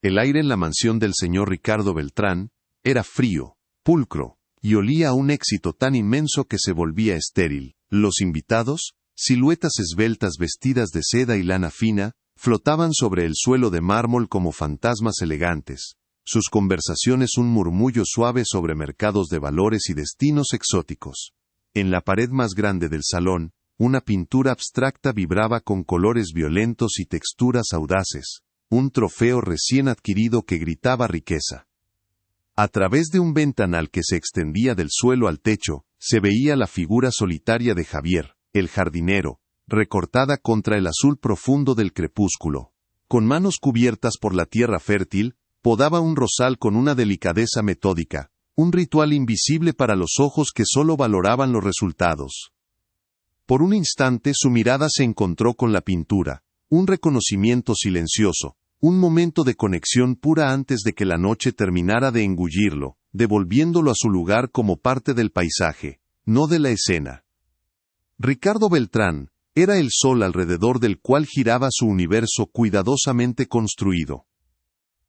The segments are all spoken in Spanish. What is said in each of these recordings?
El aire en la mansión del señor Ricardo Beltrán era frío, pulcro, y olía a un éxito tan inmenso que se volvía estéril. Los invitados, siluetas esbeltas vestidas de seda y lana fina, flotaban sobre el suelo de mármol como fantasmas elegantes, sus conversaciones un murmullo suave sobre mercados de valores y destinos exóticos. En la pared más grande del salón, una pintura abstracta vibraba con colores violentos y texturas audaces, un trofeo recién adquirido que gritaba riqueza. A través de un ventanal que se extendía del suelo al techo, se veía la figura solitaria de Javier, el jardinero, recortada contra el azul profundo del crepúsculo. Con manos cubiertas por la tierra fértil, podaba un rosal con una delicadeza metódica, un ritual invisible para los ojos que solo valoraban los resultados. Por un instante su mirada se encontró con la pintura, un reconocimiento silencioso, un momento de conexión pura antes de que la noche terminara de engullirlo, devolviéndolo a su lugar como parte del paisaje, no de la escena. Ricardo Beltrán era el sol alrededor del cual giraba su universo cuidadosamente construido.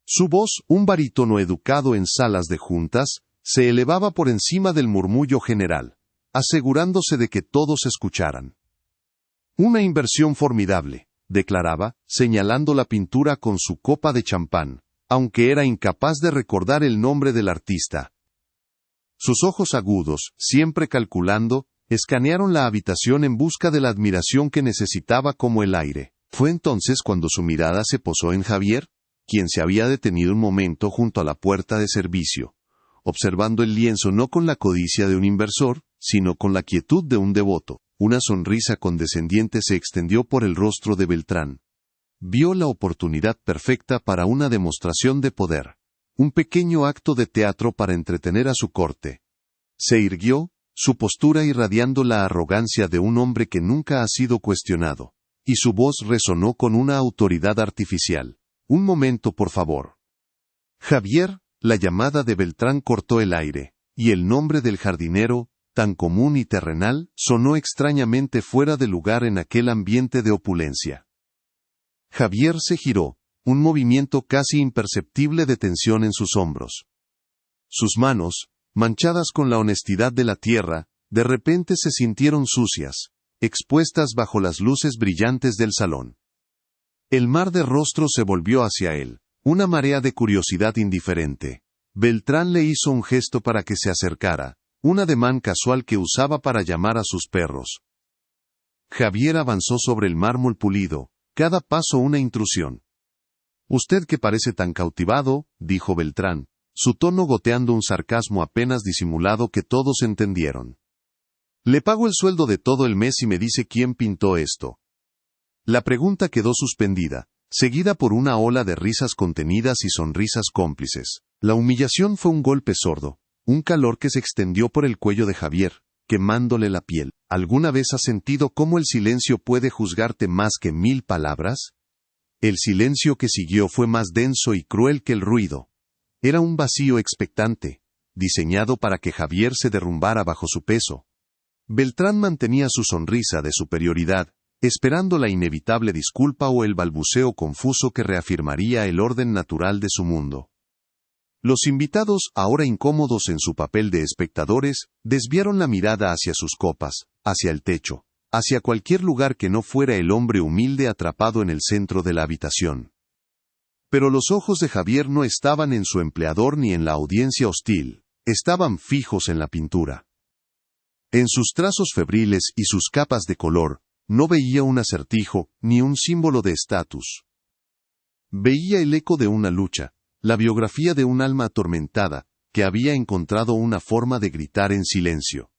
Su voz, un barítono educado en salas de juntas, se elevaba por encima del murmullo general, asegurándose de que todos escucharan. Una inversión formidable, declaraba, señalando la pintura con su copa de champán, aunque era incapaz de recordar el nombre del artista. Sus ojos agudos, siempre calculando, escanearon la habitación en busca de la admiración que necesitaba como el aire. Fue entonces cuando su mirada se posó en Javier, quien se había detenido un momento junto a la puerta de servicio, observando el lienzo no con la codicia de un inversor, sino con la quietud de un devoto. Una sonrisa condescendiente se extendió por el rostro de Beltrán. Vio la oportunidad perfecta para una demostración de poder. Un pequeño acto de teatro para entretener a su corte. Se irguió, su postura irradiando la arrogancia de un hombre que nunca ha sido cuestionado, y su voz resonó con una autoridad artificial. Un momento, por favor. Javier, la llamada de Beltrán cortó el aire, y el nombre del jardinero, tan común y terrenal, sonó extrañamente fuera de lugar en aquel ambiente de opulencia. Javier se giró, un movimiento casi imperceptible de tensión en sus hombros. Sus manos, manchadas con la honestidad de la tierra, de repente se sintieron sucias, expuestas bajo las luces brillantes del salón. El mar de rostros se volvió hacia él, una marea de curiosidad indiferente. Beltrán le hizo un gesto para que se acercara, un ademán casual que usaba para llamar a sus perros. Javier avanzó sobre el mármol pulido, cada paso una intrusión. «Usted que parece tan cautivado», dijo Beltrán, su tono goteando un sarcasmo apenas disimulado que todos entendieron. «Le pago el sueldo de todo el mes y me dice quién pintó esto». La pregunta quedó suspendida, seguida por una ola de risas contenidas y sonrisas cómplices. La humillación fue un golpe sordo. Un calor que se extendió por el cuello de Javier, quemándole la piel. ¿Alguna vez has sentido cómo el silencio puede juzgarte más que 1000 palabras? El silencio que siguió fue más denso y cruel que el ruido. Era un vacío expectante, diseñado para que Javier se derrumbara bajo su peso. Beltrán mantenía su sonrisa de superioridad, esperando la inevitable disculpa o el balbuceo confuso que reafirmaría el orden natural de su mundo. Los invitados, ahora incómodos en su papel de espectadores, desviaron la mirada hacia sus copas, hacia el techo, hacia cualquier lugar que no fuera el hombre humilde atrapado en el centro de la habitación. Pero los ojos de Javier no estaban en su empleador ni en la audiencia hostil, estaban fijos en la pintura. En sus trazos febriles y sus capas de color, no veía un acertijo, ni un símbolo de estatus. Veía el eco de una lucha, la biografía de un alma atormentada, que había encontrado una forma de gritar en silencio.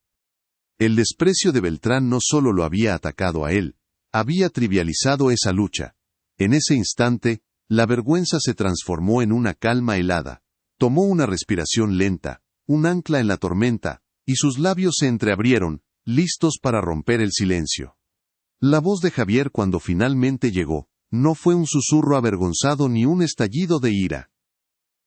El desprecio de Beltrán no solo lo había atacado a él, había trivializado esa lucha. En ese instante, la vergüenza se transformó en una calma helada. Tomó una respiración lenta, un ancla en la tormenta, y sus labios se entreabrieron, listos para romper el silencio. La voz de Javier cuando finalmente llegó, no fue un susurro avergonzado ni un estallido de ira.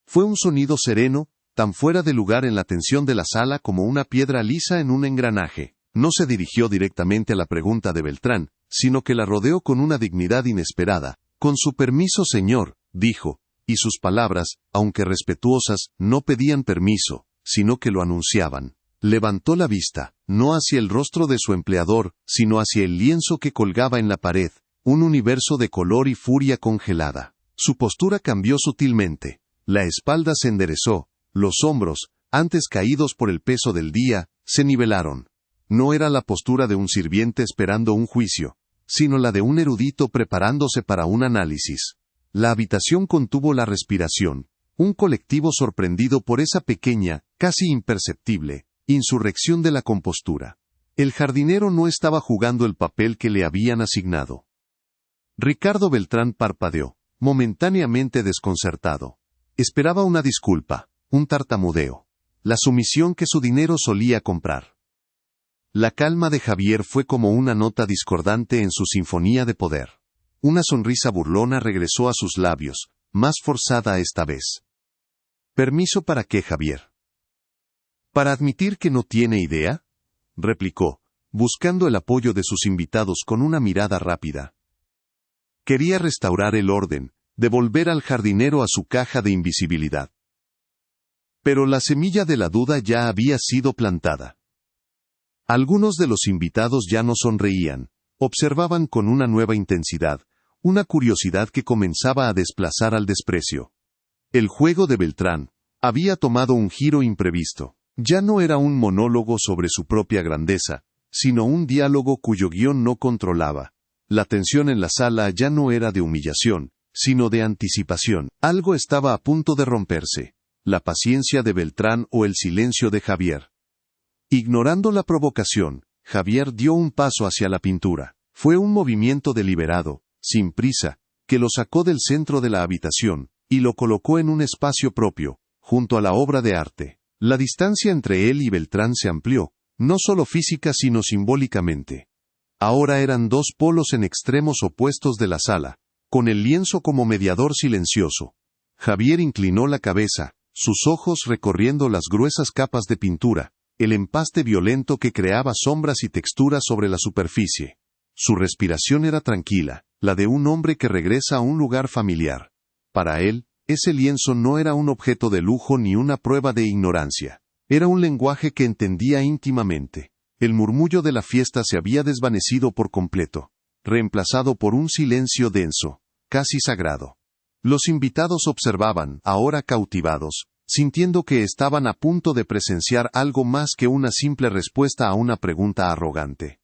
Fue un sonido sereno, tan fuera de lugar en la tensión de la sala como una piedra lisa en un engranaje. No se dirigió directamente a la pregunta de Beltrán, sino que la rodeó con una dignidad inesperada. «Con su permiso, señor», dijo, y sus palabras, aunque respetuosas, no pedían permiso, sino que lo anunciaban. Levantó la vista, no hacia el rostro de su empleador, sino hacia el lienzo que colgaba en la pared, un universo de color y furia congelada. Su postura cambió sutilmente, la espalda se enderezó, los hombros, antes caídos por el peso del día, se nivelaron. No era la postura de un sirviente esperando un juicio, sino la de un erudito preparándose para un análisis. La habitación contuvo la respiración, un colectivo sorprendido por esa pequeña, casi imperceptible, insurrección de la compostura. El jardinero no estaba jugando el papel que le habían asignado. Ricardo Beltrán parpadeó, momentáneamente desconcertado. Esperaba una disculpa, un tartamudeo, la sumisión que su dinero solía comprar. La calma de Javier fue como una nota discordante en su sinfonía de poder. Una sonrisa burlona regresó a sus labios, más forzada esta vez. ¿Permiso para qué, Javier? ¿Para admitir que no tiene idea?, replicó, buscando el apoyo de sus invitados con una mirada rápida. Quería restaurar el orden, devolver al jardinero a su caja de invisibilidad. Pero la semilla de la duda ya había sido plantada. Algunos de los invitados ya no sonreían, observaban con una nueva intensidad, una curiosidad que comenzaba a desplazar al desprecio. El juego de Beltrán había tomado un giro imprevisto. Ya no era un monólogo sobre su propia grandeza, sino un diálogo cuyo guión no controlaba. La tensión en la sala ya no era de humillación, sino de anticipación. Algo estaba a punto de romperse, la paciencia de Beltrán o el silencio de Javier. Ignorando la provocación, Javier dio un paso hacia la pintura. Fue un movimiento deliberado, sin prisa, que lo sacó del centro de la habitación, y lo colocó en un espacio propio, junto a la obra de arte. La distancia entre él y Beltrán se amplió, no solo física sino simbólicamente. Ahora eran dos polos en extremos opuestos de la sala, con el lienzo como mediador silencioso. Javier inclinó la cabeza, sus ojos recorriendo las gruesas capas de pintura, el empaste violento que creaba sombras y texturas sobre la superficie. Su respiración era tranquila, la de un hombre que regresa a un lugar familiar. Para él, ese lienzo no era un objeto de lujo ni una prueba de ignorancia. Era un lenguaje que entendía íntimamente. El murmullo de la fiesta se había desvanecido por completo, reemplazado por un silencio denso, casi sagrado. Los invitados observaban, ahora cautivados, sintiendo que estaban a punto de presenciar algo más que una simple respuesta a una pregunta arrogante.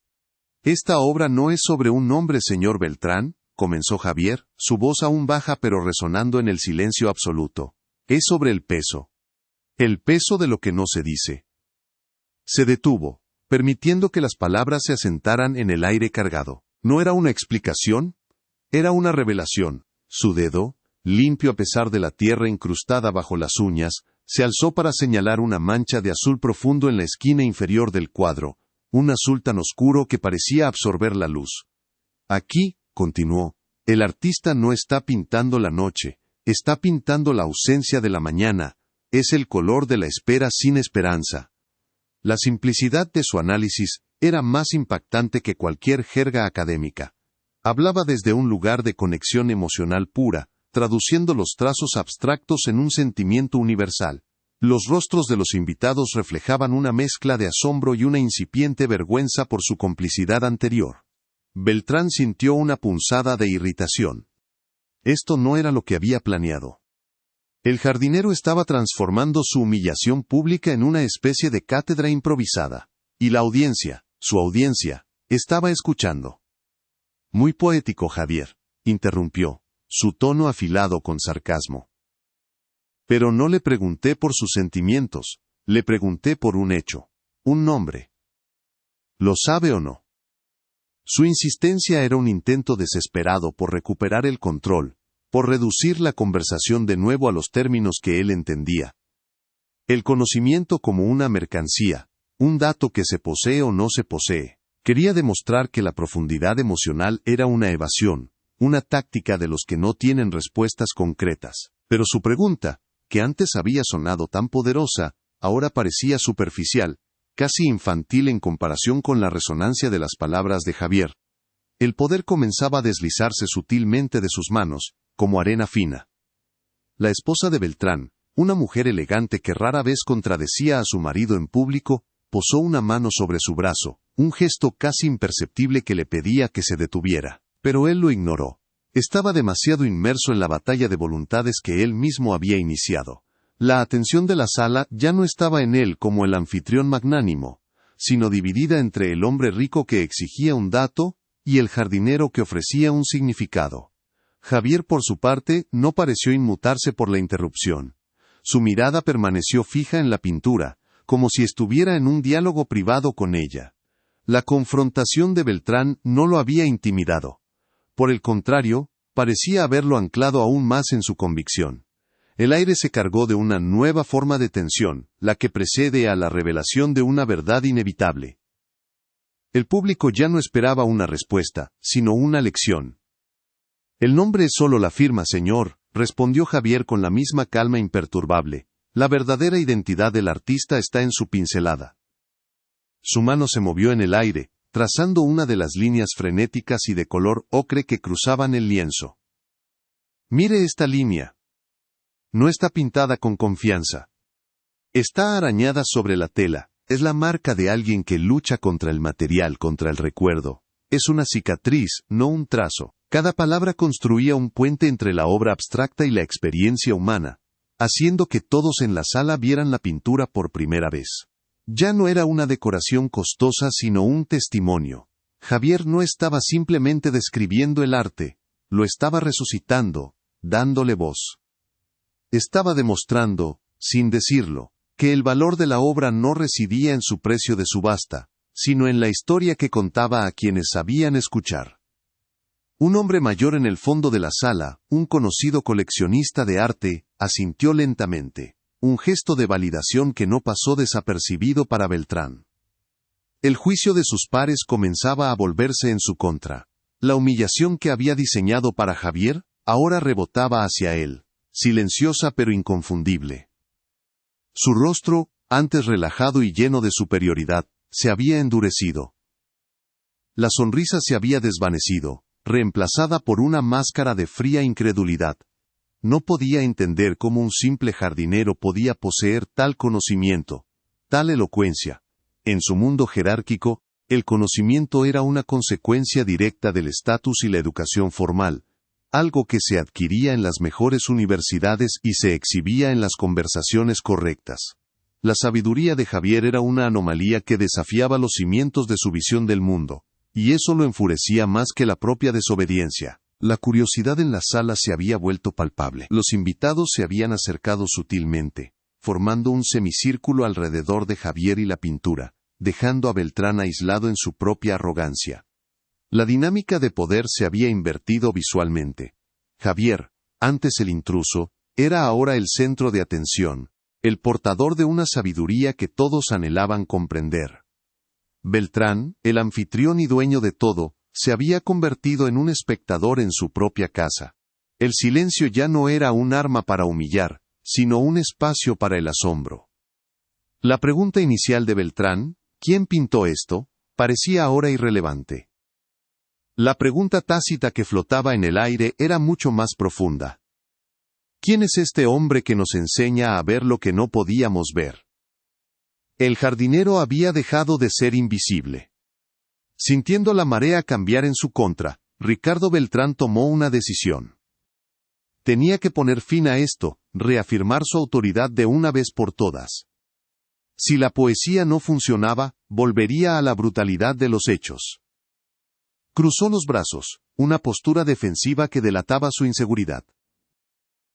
«¿Esta obra no es sobre un hombre, señor Beltrán?», comenzó Javier, su voz aún baja pero resonando en el silencio absoluto. «Es sobre el peso. El peso de lo que no se dice». Se detuvo, permitiendo que las palabras se asentaran en el aire cargado. No era una explicación, era una revelación. Su dedo, limpio a pesar de la tierra incrustada bajo las uñas, se alzó para señalar una mancha de azul profundo en la esquina inferior del cuadro, un azul tan oscuro que parecía absorber la luz. «Aquí», continuó, «el artista no está pintando la noche, está pintando la ausencia de la mañana, es el color de la espera sin esperanza». La simplicidad de su análisis era más impactante que cualquier jerga académica. Hablaba desde un lugar de conexión emocional pura, traduciendo los trazos abstractos en un sentimiento universal. Los rostros de los invitados reflejaban una mezcla de asombro y una incipiente vergüenza por su complicidad anterior. Beltrán sintió una punzada de irritación. Esto no era lo que había planeado. El jardinero estaba transformando su humillación pública en una especie de cátedra improvisada. Y la audiencia, su audiencia, estaba escuchando. «Muy poético, Javier», interrumpió, su tono afilado con sarcasmo. «Pero no le pregunté por sus sentimientos, le pregunté por un hecho, un nombre. ¿Lo sabe o no?». Su insistencia era un intento desesperado por recuperar el control, por reducir la conversación de nuevo a los términos que él entendía. El conocimiento como una mercancía, un dato que se posee o no se posee. Quería demostrar que la profundidad emocional era una evasión, una táctica de los que no tienen respuestas concretas. Pero su pregunta, que antes había sonado tan poderosa, ahora parecía superficial, casi infantil en comparación con la resonancia de las palabras de Javier. El poder comenzaba a deslizarse sutilmente de sus manos, como arena fina. La esposa de Beltrán, una mujer elegante que rara vez contradecía a su marido en público, posó una mano sobre su brazo, un gesto casi imperceptible que le pedía que se detuviera. Pero él lo ignoró. Estaba demasiado inmerso en la batalla de voluntades que él mismo había iniciado. La atención de la sala ya no estaba en él como el anfitrión magnánimo, sino dividida entre el hombre rico que exigía un dato y el jardinero que ofrecía un significado. Javier, por su parte, no pareció inmutarse por la interrupción. Su mirada permaneció fija en la pintura, como si estuviera en un diálogo privado con ella. La confrontación de Beltrán no lo había intimidado. Por el contrario, parecía haberlo anclado aún más en su convicción. El aire se cargó de una nueva forma de tensión, la que precede a la revelación de una verdad inevitable. El público ya no esperaba una respuesta, sino una lección. «El nombre es solo la firma, señor», respondió Javier con la misma calma imperturbable. «La verdadera identidad del artista está en su pincelada». Su mano se movió en el aire, trazando una de las líneas frenéticas y de color ocre que cruzaban el lienzo. «Mire esta línea. No está pintada con confianza. Está arañada sobre la tela. Es la marca de alguien que lucha contra el material, contra el recuerdo. Es una cicatriz, no un trazo. Cada palabra construía un puente entre la obra abstracta y la experiencia humana, haciendo que todos en la sala vieran la pintura por primera vez. Ya no era una decoración costosa, sino un testimonio. Javier no estaba simplemente describiendo el arte, lo estaba resucitando, dándole voz. Estaba demostrando, sin decirlo, que el valor de la obra no residía en su precio de subasta, sino en la historia que contaba a quienes sabían escuchar. Un hombre mayor en el fondo de la sala, un conocido coleccionista de arte, asintió lentamente, un gesto de validación que no pasó desapercibido para Beltrán. El juicio de sus pares comenzaba a volverse en su contra. La humillación que había diseñado para Javier, ahora rebotaba hacia él, silenciosa pero inconfundible. Su rostro, antes relajado y lleno de superioridad, se había endurecido. La sonrisa se había desvanecido, reemplazada por una máscara de fría incredulidad. No podía entender cómo un simple jardinero podía poseer tal conocimiento, tal elocuencia. En su mundo jerárquico, el conocimiento era una consecuencia directa del estatus y la educación formal, algo que se adquiría en las mejores universidades y se exhibía en las conversaciones correctas. La sabiduría de Javier era una anomalía que desafiaba los cimientos de su visión del mundo, y eso lo enfurecía más que la propia desobediencia. La curiosidad en la sala se había vuelto palpable. Los invitados se habían acercado sutilmente, formando un semicírculo alrededor de Javier y la pintura, dejando a Beltrán aislado en su propia arrogancia. La dinámica de poder se había invertido visualmente. Javier, antes el intruso, era ahora el centro de atención, el portador de una sabiduría que todos anhelaban comprender. Beltrán, el anfitrión y dueño de todo, se había convertido en un espectador en su propia casa. El silencio ya no era un arma para humillar, sino un espacio para el asombro. La pregunta inicial de Beltrán, ¿quién pintó esto?, parecía ahora irrelevante. La pregunta tácita que flotaba en el aire era mucho más profunda. ¿Quién es este hombre que nos enseña a ver lo que no podíamos ver? El jardinero había dejado de ser invisible. Sintiendo la marea cambiar en su contra, Ricardo Beltrán tomó una decisión. Tenía que poner fin a esto, reafirmar su autoridad de una vez por todas. Si la poesía no funcionaba, volvería a la brutalidad de los hechos. Cruzó los brazos, una postura defensiva que delataba su inseguridad.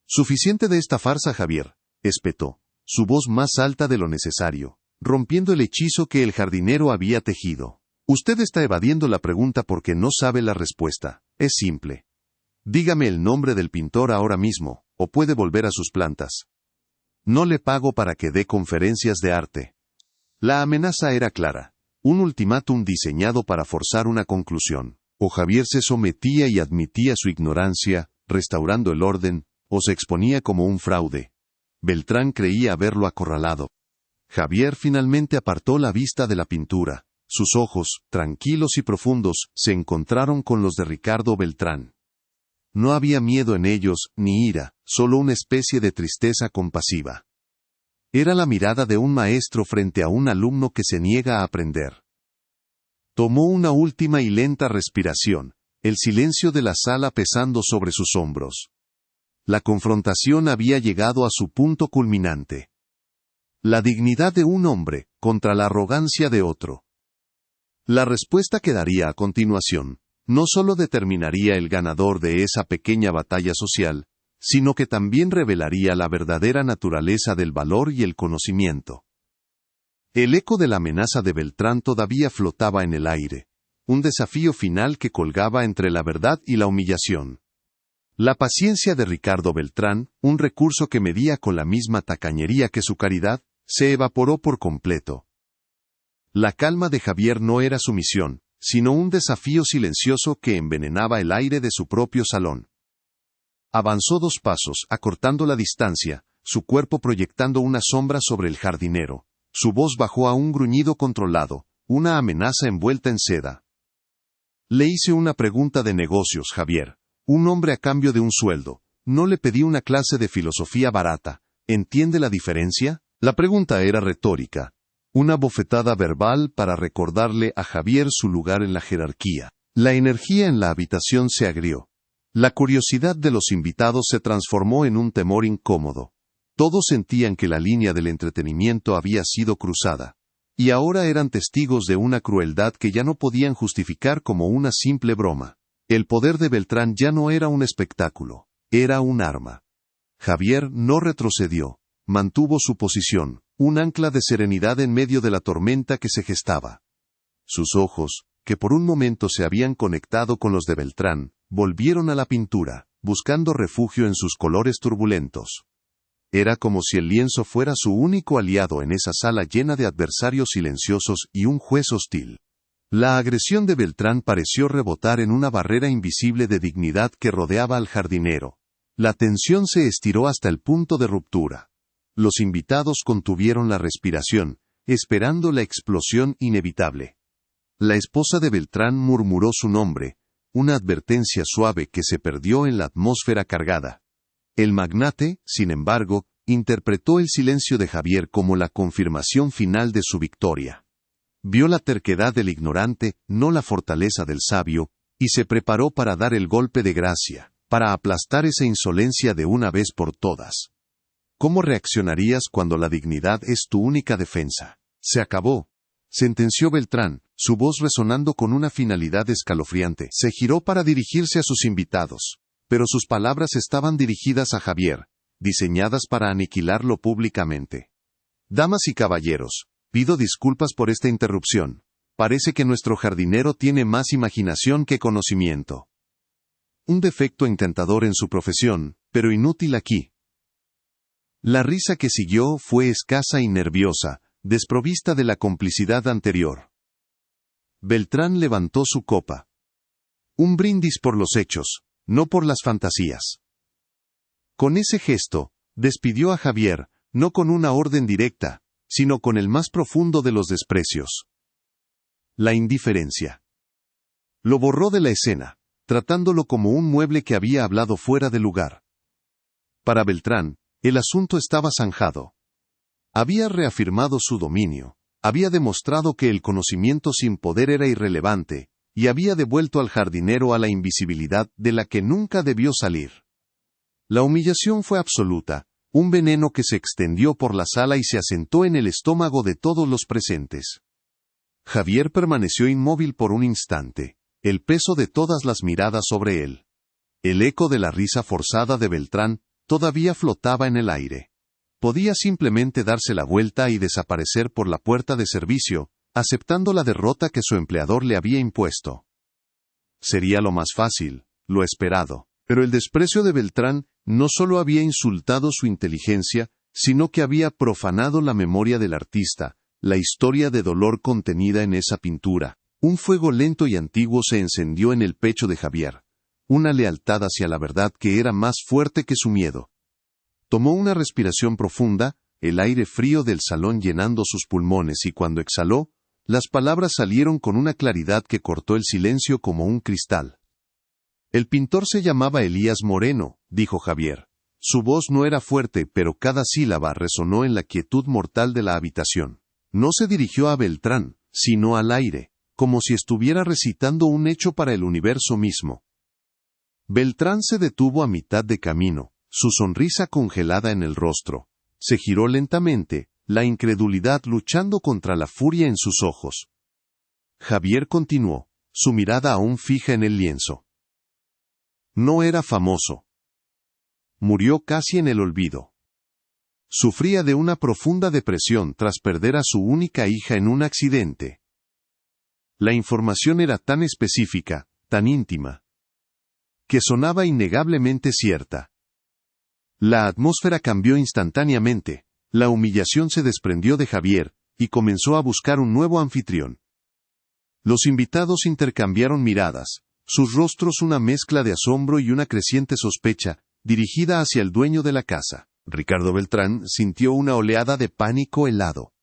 «Suficiente de esta farsa, Javier», espetó, su voz más alta de lo necesario, rompiendo el hechizo que el jardinero había tejido. «Usted está evadiendo la pregunta porque no sabe la respuesta. Es simple. Dígame el nombre del pintor ahora mismo, o puede volver a sus plantas. No le pago para que dé conferencias de arte». La amenaza era clara, un ultimátum diseñado para forzar una conclusión. O Javier se sometía y admitía su ignorancia, restaurando el orden, o se exponía como un fraude. Beltrán creía haberlo acorralado. Javier finalmente apartó la vista de la pintura. Sus ojos, tranquilos y profundos, se encontraron con los de Ricardo Beltrán. No había miedo en ellos, ni ira, solo una especie de tristeza compasiva. Era la mirada de un maestro frente a un alumno que se niega a aprender. Tomó una última y lenta respiración, el silencio de la sala pesando sobre sus hombros. La confrontación había llegado a su punto culminante. La dignidad de un hombre contra la arrogancia de otro. La respuesta que daría a continuación no solo determinaría el ganador de esa pequeña batalla social, sino que también revelaría la verdadera naturaleza del valor y el conocimiento. El eco de la amenaza de Beltrán todavía flotaba en el aire, un desafío final que colgaba entre la verdad y la humillación. La paciencia de Ricardo Beltrán, un recurso que medía con la misma tacañería que su caridad, se evaporó por completo. La calma de Javier no era sumisión, sino un desafío silencioso que envenenaba el aire de su propio salón. Avanzó 2 pasos, acortando la distancia, su cuerpo proyectando una sombra sobre el jardinero. Su voz bajó a un gruñido controlado, una amenaza envuelta en seda. Le hice una pregunta de negocios, Javier. Un hombre a cambio de un sueldo. No le pedí una clase de filosofía barata. ¿Entiende la diferencia? La pregunta era retórica. Una bofetada verbal para recordarle a Javier su lugar en la jerarquía. La energía en la habitación se agrió. La curiosidad de los invitados se transformó en un temor incómodo. Todos sentían que la línea del entretenimiento había sido cruzada. Y ahora eran testigos de una crueldad que ya no podían justificar como una simple broma. El poder de Beltrán ya no era un espectáculo, era un arma. Javier no retrocedió, mantuvo su posición, un ancla de serenidad en medio de la tormenta que se gestaba. Sus ojos, que por un momento se habían conectado con los de Beltrán, volvieron a la pintura, buscando refugio en sus colores turbulentos. Era como si el lienzo fuera su único aliado en esa sala llena de adversarios silenciosos y un juez hostil. La agresión de Beltrán pareció rebotar en una barrera invisible de dignidad que rodeaba al jardinero. La tensión se estiró hasta el punto de ruptura. Los invitados contuvieron la respiración, esperando la explosión inevitable. La esposa de Beltrán murmuró su nombre, una advertencia suave que se perdió en la atmósfera cargada. El magnate, sin embargo, interpretó el silencio de Javier como la confirmación final de su victoria. Vio la terquedad del ignorante, no la fortaleza del sabio, y se preparó para dar el golpe de gracia, para aplastar esa insolencia de una vez por todas. ¿Cómo reaccionarías cuando la dignidad es tu única defensa? Se acabó, sentenció Beltrán, su voz resonando con una finalidad escalofriante. Se giró para dirigirse a sus invitados. Pero sus palabras estaban dirigidas a Javier, diseñadas para aniquilarlo públicamente. Damas y caballeros, pido disculpas por esta interrupción. Parece que nuestro jardinero tiene más imaginación que conocimiento. Un defecto encantador en su profesión, pero inútil aquí. La risa que siguió fue escasa y nerviosa, desprovista de la complicidad anterior. Beltrán levantó su copa. Un brindis por los hechos, no por las fantasías. Con ese gesto, despidió a Javier, no con una orden directa, sino con el más profundo de los desprecios. La indiferencia. Lo borró de la escena, tratándolo como un mueble que había hablado fuera de lugar. Para Beltrán, el asunto estaba zanjado. Había reafirmado su dominio, había demostrado que el conocimiento sin poder era irrelevante, y había devuelto al jardinero a la invisibilidad de la que nunca debió salir. La humillación fue absoluta, un veneno que se extendió por la sala y se asentó en el estómago de todos los presentes. Javier permaneció inmóvil por un instante, el peso de todas las miradas sobre él. El eco de la risa forzada de Beltrán todavía flotaba en el aire. Podía simplemente darse la vuelta y desaparecer por la puerta de servicio, aceptando la derrota que su empleador le había impuesto. Sería lo más fácil, lo esperado. Pero el desprecio de Beltrán no solo había insultado su inteligencia, sino que había profanado la memoria del artista, la historia de dolor contenida en esa pintura. Un fuego lento y antiguo se encendió en el pecho de Javier, una lealtad hacia la verdad que era más fuerte que su miedo. Tomó una respiración profunda, el aire frío del salón llenando sus pulmones y cuando exhaló, las palabras salieron con una claridad que cortó el silencio como un cristal. El pintor se llamaba Elías Moreno, dijo Javier. Su voz no era fuerte, pero cada sílaba resonó en la quietud mortal de la habitación. No se dirigió a Beltrán, sino al aire, como si estuviera recitando un hecho para el universo mismo. Beltrán se detuvo a mitad de camino, su sonrisa congelada en el rostro. Se giró lentamente, la incredulidad luchando contra la furia en sus ojos. Javier continuó, su mirada aún fija en el lienzo. No era famoso. Murió casi en el olvido. Sufría de una profunda depresión tras perder a su única hija en un accidente. La información era tan específica, tan íntima, que sonaba innegablemente cierta. La atmósfera cambió instantáneamente, la humillación se desprendió de Javier, y comenzó a buscar un nuevo anfitrión. Los invitados intercambiaron miradas, sus rostros una mezcla de asombro y una creciente sospecha, dirigida hacia el dueño de la casa. Ricardo Beltrán sintió una oleada de pánico helado.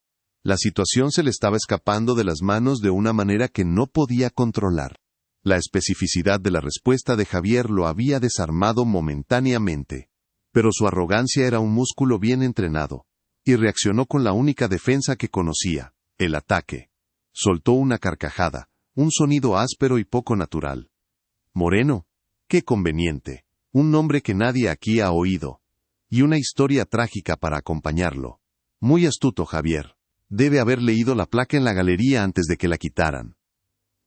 La situación se le estaba escapando de las manos de una manera que no podía controlar. La especificidad de la respuesta de Javier lo había desarmado momentáneamente. Pero su arrogancia era un músculo bien entrenado, y reaccionó con la única defensa que conocía, el ataque. Soltó una carcajada, un sonido áspero y poco natural. Moreno, qué conveniente, un nombre que nadie aquí ha oído, y una historia trágica para acompañarlo. Muy astuto, Javier. Debe haber leído la placa en la galería antes de que la quitaran.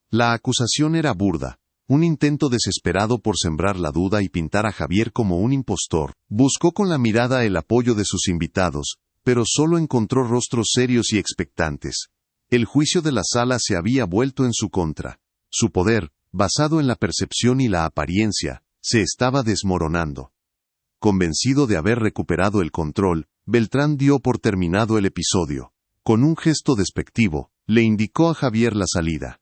La acusación era burda, un intento desesperado por sembrar la duda y pintar a Javier como un impostor. Buscó con la mirada el apoyo de sus invitados, pero solo encontró rostros serios y expectantes. El juicio de la sala se había vuelto en su contra. Su poder, basado en la percepción y la apariencia, se estaba desmoronando. Convencido de haber recuperado el control, Beltrán dio por terminado el episodio. Con un gesto despectivo, le indicó a Javier la salida.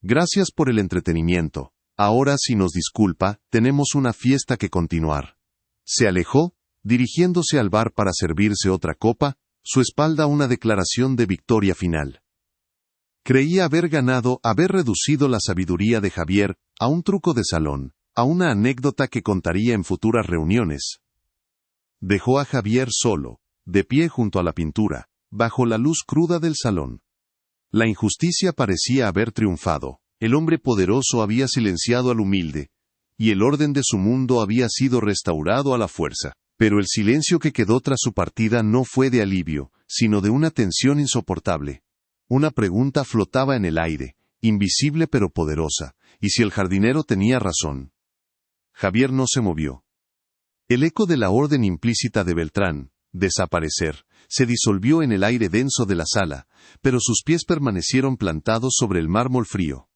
Gracias por el entretenimiento. Ahora, si nos disculpa, tenemos una fiesta que continuar. Se alejó, dirigiéndose al bar para servirse otra copa, su espalda una declaración de victoria final. Creía haber ganado, haber reducido la sabiduría de Javier a un truco de salón, a una anécdota que contaría en futuras reuniones. Dejó a Javier solo, de pie junto a la pintura, bajo la luz cruda del salón. La injusticia parecía haber triunfado, el hombre poderoso había silenciado al humilde, y el orden de su mundo había sido restaurado a la fuerza. Pero el silencio que quedó tras su partida no fue de alivio, sino de una tensión insoportable. Una pregunta flotaba en el aire, invisible pero poderosa, y si el jardinero tenía razón. Javier no se movió. El eco de la orden implícita de Beltrán, desaparecer, se disolvió en el aire denso de la sala, pero sus pies permanecieron plantados sobre el mármol frío.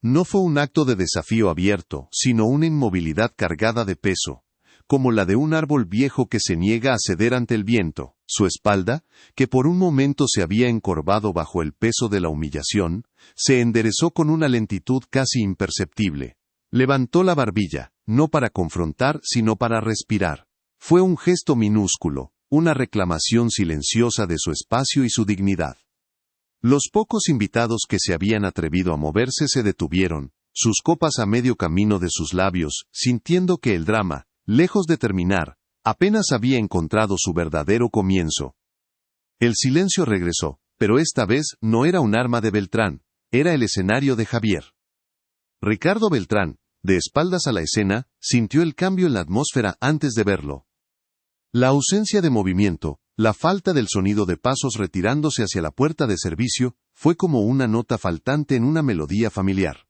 No fue un acto de desafío abierto, sino una inmovilidad cargada de peso, como la de un árbol viejo que se niega a ceder ante el viento. Su espalda, que por un momento se había encorvado bajo el peso de la humillación, se enderezó con una lentitud casi imperceptible. Levantó la barbilla, no para confrontar, sino para respirar. Fue un gesto minúsculo, una reclamación silenciosa de su espacio y su dignidad. Los pocos invitados que se habían atrevido a moverse se detuvieron, sus copas a medio camino de sus labios, sintiendo que el drama, lejos de terminar, apenas había encontrado su verdadero comienzo. El silencio regresó, pero esta vez no era un arma de Beltrán, era el escenario de Javier. Ricardo Beltrán, de espaldas a la escena, sintió el cambio en la atmósfera antes de verlo. La ausencia de movimiento, la falta del sonido de pasos retirándose hacia la puerta de servicio, fue como una nota faltante en una melodía familiar.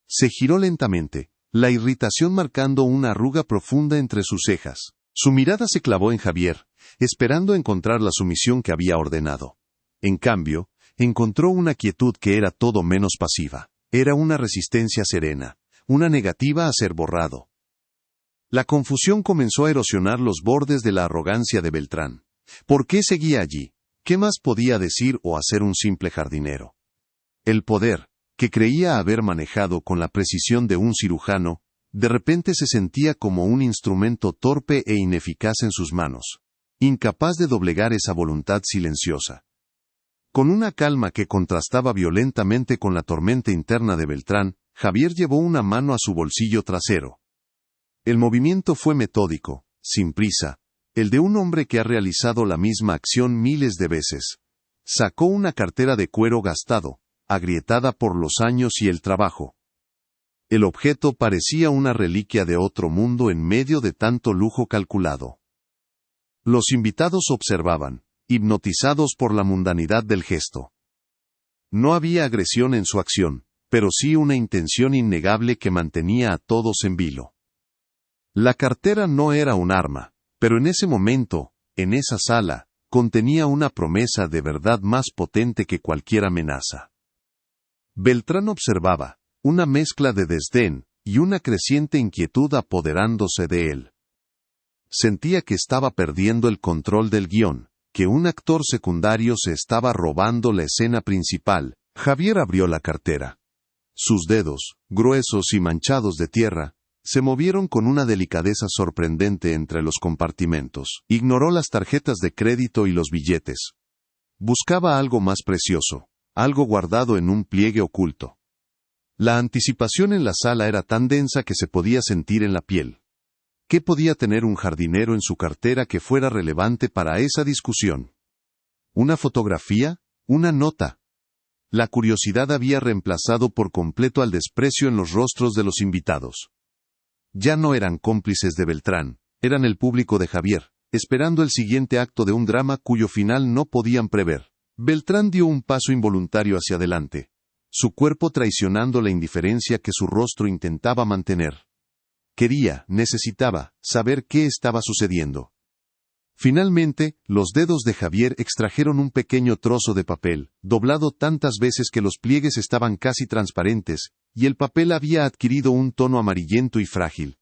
Se giró lentamente, la irritación marcando una arruga profunda entre sus cejas. Su mirada se clavó en Javier, esperando encontrar la sumisión que había ordenado. En cambio, encontró una quietud que era todo menos pasiva. Era una resistencia serena, una negativa a ser borrado. La confusión comenzó a erosionar los bordes de la arrogancia de Beltrán. ¿Por qué seguía allí? ¿Qué más podía decir o hacer un simple jardinero? El poder, que creía haber manejado con la precisión de un cirujano, de repente se sentía como un instrumento torpe e ineficaz en sus manos, incapaz de doblegar esa voluntad silenciosa. Con una calma que contrastaba violentamente con la tormenta interna de Beltrán, Javier llevó una mano a su bolsillo trasero. El movimiento fue metódico, sin prisa, el de un hombre que ha realizado la misma acción miles de veces. Sacó una cartera de cuero gastado, agrietada por los años y el trabajo. El objeto parecía una reliquia de otro mundo en medio de tanto lujo calculado. Los invitados observaban, hipnotizados por la mundanidad del gesto. No había agresión en su acción, pero sí una intención innegable que mantenía a todos en vilo. La cartera no era un arma, pero en ese momento, en esa sala, contenía una promesa de verdad más potente que cualquier amenaza. Beltrán observaba, una mezcla de desdén y una creciente inquietud apoderándose de él. Sentía que estaba perdiendo el control del guión, que un actor secundario se estaba robando la escena principal. Javier abrió la cartera. Sus dedos, gruesos y manchados de tierra, se movieron con una delicadeza sorprendente entre los compartimentos. Ignoró las tarjetas de crédito y los billetes. Buscaba algo más precioso, algo guardado en un pliegue oculto. La anticipación en la sala era tan densa que se podía sentir en la piel. ¿Qué podía tener un jardinero en su cartera que fuera relevante para esa discusión? ¿Una fotografía? ¿Una nota? La curiosidad había reemplazado por completo al desprecio en los rostros de los invitados. Ya no eran cómplices de Beltrán, eran el público de Javier, esperando el siguiente acto de un drama cuyo final no podían prever. Beltrán dio un paso involuntario hacia adelante, su cuerpo traicionando la indiferencia que su rostro intentaba mantener. Necesitaba, saber qué estaba sucediendo. Finalmente, los dedos de Javier extrajeron un pequeño trozo de papel, doblado tantas veces que los pliegues estaban casi transparentes, y el papel había adquirido un tono amarillento y frágil.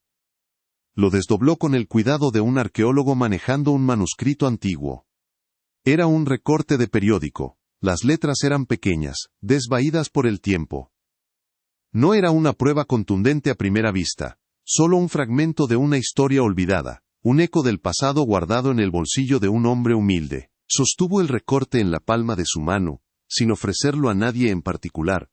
Lo desdobló con el cuidado de un arqueólogo manejando un manuscrito antiguo. Era un recorte de periódico. Las letras eran pequeñas, desvaídas por el tiempo. No era una prueba contundente a primera vista, solo un fragmento de una historia olvidada, un eco del pasado guardado en el bolsillo de un hombre humilde. Sostuvo el recorte en la palma de su mano, sin ofrecerlo a nadie en particular,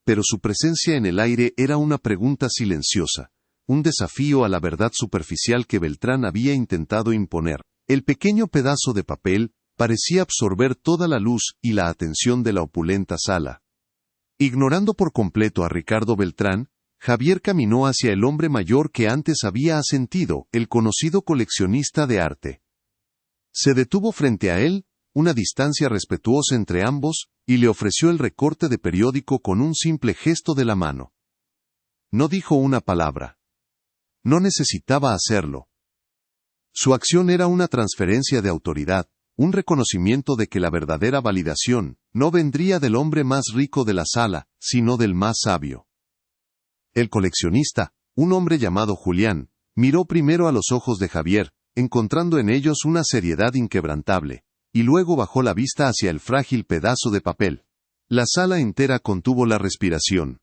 pero su presencia en el aire era una pregunta silenciosa, un desafío a la verdad superficial que Beltrán había intentado imponer. El pequeño pedazo de papel parecía absorber toda la luz y la atención de la opulenta sala. Ignorando por completo a Ricardo Beltrán, Javier caminó hacia el hombre mayor que antes había asentido, el conocido coleccionista de arte. Se detuvo frente a él, una distancia respetuosa entre ambos, y le ofreció el recorte de periódico con un simple gesto de la mano. No dijo una palabra. No necesitaba hacerlo. Su acción era una transferencia de autoridad, un reconocimiento de que la verdadera validación no vendría del hombre más rico de la sala, sino del más sabio. El coleccionista, un hombre llamado Julián, miró primero a los ojos de Javier, encontrando en ellos una seriedad inquebrantable, y luego bajó la vista hacia el frágil pedazo de papel. La sala entera contuvo la respiración.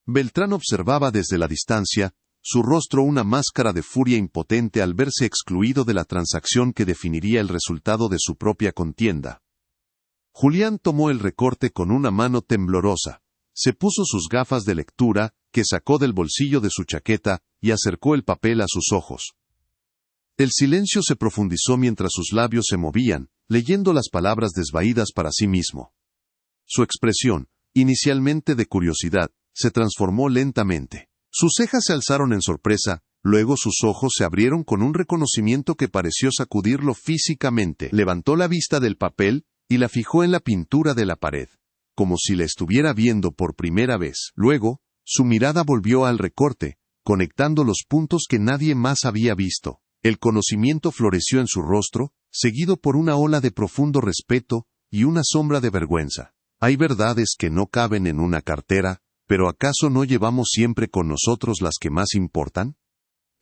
Beltrán observaba desde la distancia, su rostro una máscara de furia impotente al verse excluido de la transacción que definiría el resultado de su propia contienda. Julián tomó el recorte con una mano temblorosa, se puso sus gafas de lectura, que sacó del bolsillo de su chaqueta, y acercó el papel a sus ojos. El silencio se profundizó mientras sus labios se movían, leyendo las palabras desvaídas para sí mismo. Su expresión, inicialmente de curiosidad, se transformó lentamente. Sus cejas se alzaron en sorpresa, luego sus ojos se abrieron con un reconocimiento que pareció sacudirlo físicamente. Levantó la vista del papel, y la fijó en la pintura de la pared, como si la estuviera viendo por primera vez. Luego, su mirada volvió al recorte, conectando los puntos que nadie más había visto. El conocimiento floreció en su rostro, seguido por una ola de profundo respeto, y una sombra de vergüenza. Hay verdades que no caben en una cartera, ¿pero acaso no llevamos siempre con nosotros las que más importan?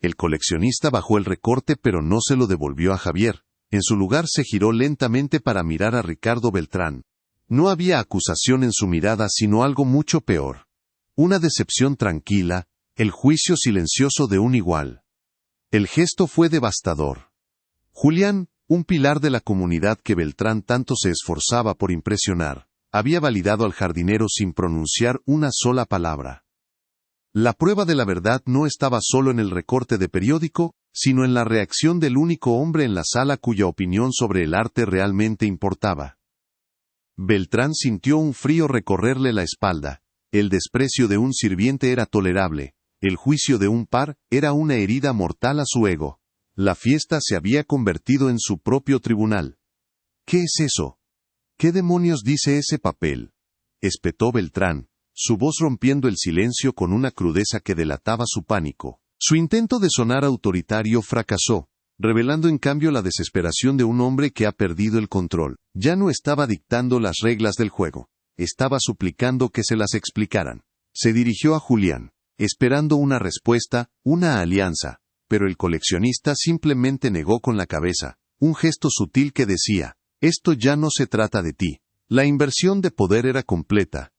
El coleccionista bajó el recorte pero no se lo devolvió a Javier. En su lugar se giró lentamente para mirar a Ricardo Beltrán. No había acusación en su mirada sino algo mucho peor. Una decepción tranquila, el juicio silencioso de un igual. El gesto fue devastador. Julián, un pilar de la comunidad que Beltrán tanto se esforzaba por impresionar, había validado al jardinero sin pronunciar una sola palabra. La prueba de la verdad no estaba solo en el recorte de periódico, sino en la reacción del único hombre en la sala cuya opinión sobre el arte realmente importaba. Beltrán sintió un frío recorrerle la espalda. El desprecio de un sirviente era tolerable. El juicio de un par era una herida mortal a su ego. La fiesta se había convertido en su propio tribunal. ¿Qué es eso? ¿Qué demonios dice ese papel? Espetó Beltrán, su voz rompiendo el silencio con una crudeza que delataba su pánico. Su intento de sonar autoritario fracasó, revelando en cambio la desesperación de un hombre que ha perdido el control. Ya no estaba dictando las reglas del juego, estaba suplicando que se las explicaran. Se dirigió a Julián, esperando una respuesta, una alianza, pero el coleccionista simplemente negó con la cabeza, un gesto sutil que decía, «Esto ya no se trata de ti». La inversión de poder era completa.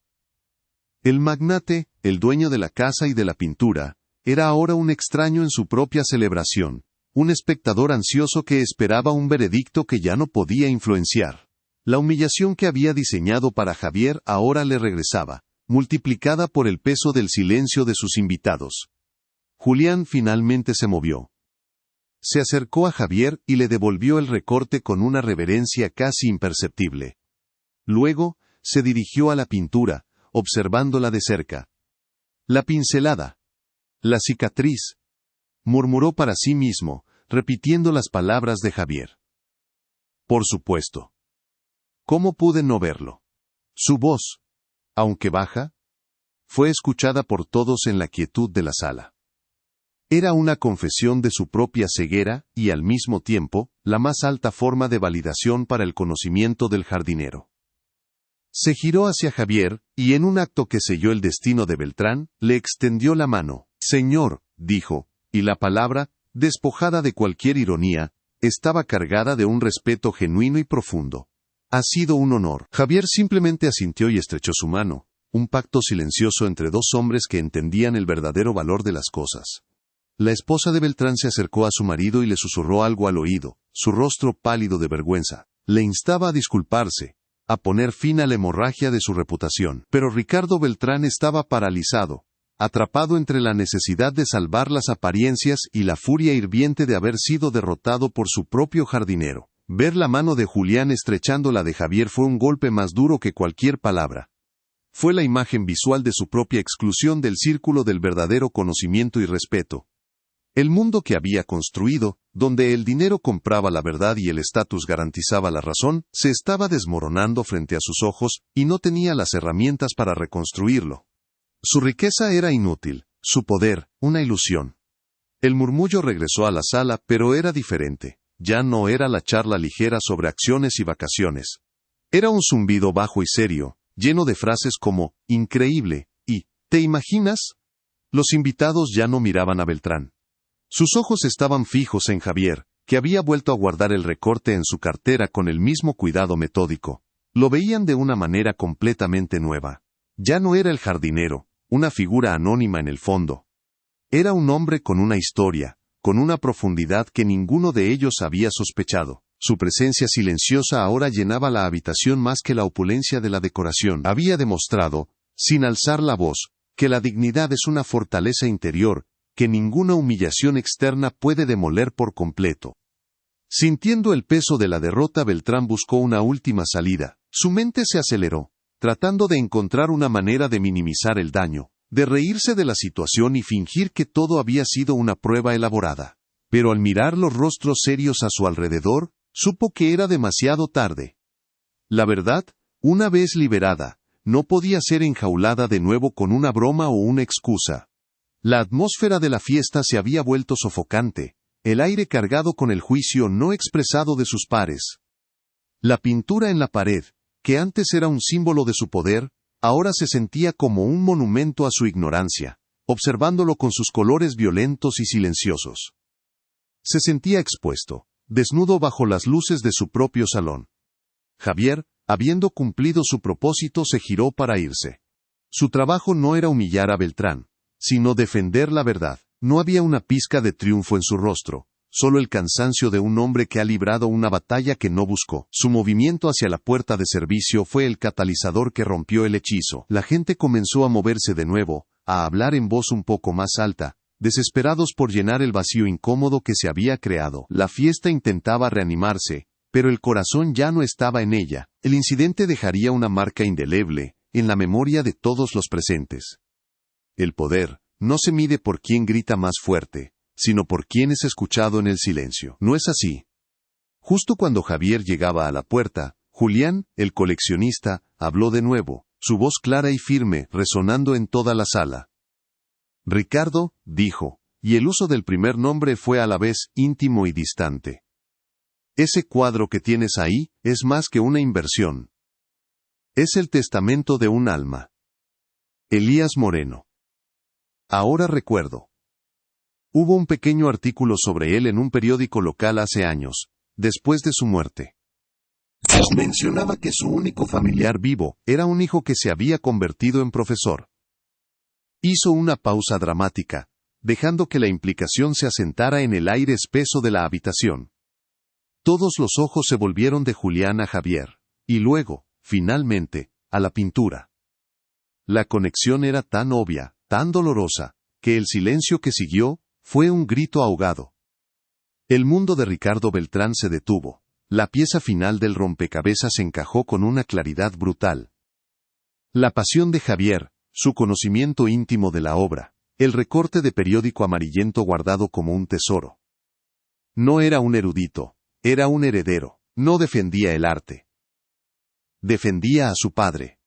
El magnate, el dueño de la casa y de la pintura, era ahora un extraño en su propia celebración, un espectador ansioso que esperaba un veredicto que ya no podía influenciar. La humillación que había diseñado para Javier ahora le regresaba, multiplicada por el peso del silencio de sus invitados. Julián finalmente se movió. Se acercó a Javier y le devolvió el recorte con una reverencia casi imperceptible. Luego, se dirigió a la pintura, observándola de cerca. La pincelada. La cicatriz. Murmuró para sí mismo, repitiendo las palabras de Javier. Por supuesto. ¿Cómo pude no verlo? Su voz, aunque baja, fue escuchada por todos en la quietud de la sala. Era una confesión de su propia ceguera y, al mismo tiempo, la más alta forma de validación para el conocimiento del jardinero. Se giró hacia Javier, y en un acto que selló el destino de Beltrán, le extendió la mano. «Señor», dijo, y la palabra, despojada de cualquier ironía, estaba cargada de un respeto genuino y profundo. «Ha sido un honor». Javier simplemente asintió y estrechó su mano, un pacto silencioso entre dos hombres que entendían el verdadero valor de las cosas. La esposa de Beltrán se acercó a su marido y le susurró algo al oído, su rostro pálido de vergüenza. Le instaba a disculparse, a poner fin a la hemorragia de su reputación. Pero Ricardo Beltrán estaba paralizado, atrapado entre la necesidad de salvar las apariencias y la furia hirviente de haber sido derrotado por su propio jardinero. Ver la mano de Julián estrechando la de Javier fue un golpe más duro que cualquier palabra. Fue la imagen visual de su propia exclusión del círculo del verdadero conocimiento y respeto. El mundo que había construido, donde el dinero compraba la verdad y el estatus garantizaba la razón, se estaba desmoronando frente a sus ojos, y no tenía las herramientas para reconstruirlo. Su riqueza era inútil, su poder, una ilusión. El murmullo regresó a la sala, pero era diferente. Ya no era la charla ligera sobre acciones y vacaciones. Era un zumbido bajo y serio, lleno de frases como, «increíble» y «¿te imaginas?». Los invitados ya no miraban a Beltrán. Sus ojos estaban fijos en Javier, que había vuelto a guardar el recorte en su cartera con el mismo cuidado metódico. Lo veían de una manera completamente nueva. Ya no era el jardinero, una figura anónima en el fondo. Era un hombre con una historia, con una profundidad que ninguno de ellos había sospechado. Su presencia silenciosa ahora llenaba la habitación más que la opulencia de la decoración. Había demostrado, sin alzar la voz, que la dignidad es una fortaleza interior, que ninguna humillación externa puede demoler por completo. Sintiendo el peso de la derrota, Beltrán buscó una última salida. Su mente se aceleró, tratando de encontrar una manera de minimizar el daño, de reírse de la situación y fingir que todo había sido una prueba elaborada. Pero al mirar los rostros serios a su alrededor, supo que era demasiado tarde. La verdad, una vez liberada, no podía ser enjaulada de nuevo con una broma o una excusa. La atmósfera de la fiesta se había vuelto sofocante, el aire cargado con el juicio no expresado de sus pares. La pintura en la pared, que antes era un símbolo de su poder, ahora se sentía como un monumento a su ignorancia, observándolo con sus colores violentos y silenciosos. Se sentía expuesto, desnudo bajo las luces de su propio salón. Javier, habiendo cumplido su propósito, se giró para irse. Su trabajo no era humillar a Beltrán, sino defender la verdad. No había una pizca de triunfo en su rostro, solo el cansancio de un hombre que ha librado una batalla que no buscó. Su movimiento hacia la puerta de servicio fue el catalizador que rompió el hechizo. La gente comenzó a moverse de nuevo, a hablar en voz un poco más alta, desesperados por llenar el vacío incómodo que se había creado. La fiesta intentaba reanimarse, pero el corazón ya no estaba en ella. El incidente dejaría una marca indeleble en la memoria de todos los presentes. El poder no se mide por quién grita más fuerte, sino por quién es escuchado en el silencio. ¿No es así? Justo cuando Javier llegaba a la puerta, Julián, el coleccionista, habló de nuevo, su voz clara y firme, resonando en toda la sala. Ricardo, dijo, y el uso del primer nombre fue a la vez íntimo y distante. Ese cuadro que tienes ahí es más que una inversión. Es el testamento de un alma. Elías Moreno. Ahora recuerdo. Hubo un pequeño artículo sobre él en un periódico local hace años, después de su muerte. Mencionaba que su único familiar vivo era un hijo que se había convertido en profesor. Hizo una pausa dramática, dejando que la implicación se asentara en el aire espeso de la habitación. Todos los ojos se volvieron de Julián a Javier, y luego, finalmente, a la pintura. La conexión era tan obvia, tan dolorosa, que el silencio que siguió fue un grito ahogado. El mundo de Ricardo Beltrán se detuvo. La pieza final del rompecabezas encajó con una claridad brutal. La pasión de Javier, su conocimiento íntimo de la obra, el recorte de periódico amarillento guardado como un tesoro. No era un erudito, era un heredero, no defendía el arte. Defendía a su padre.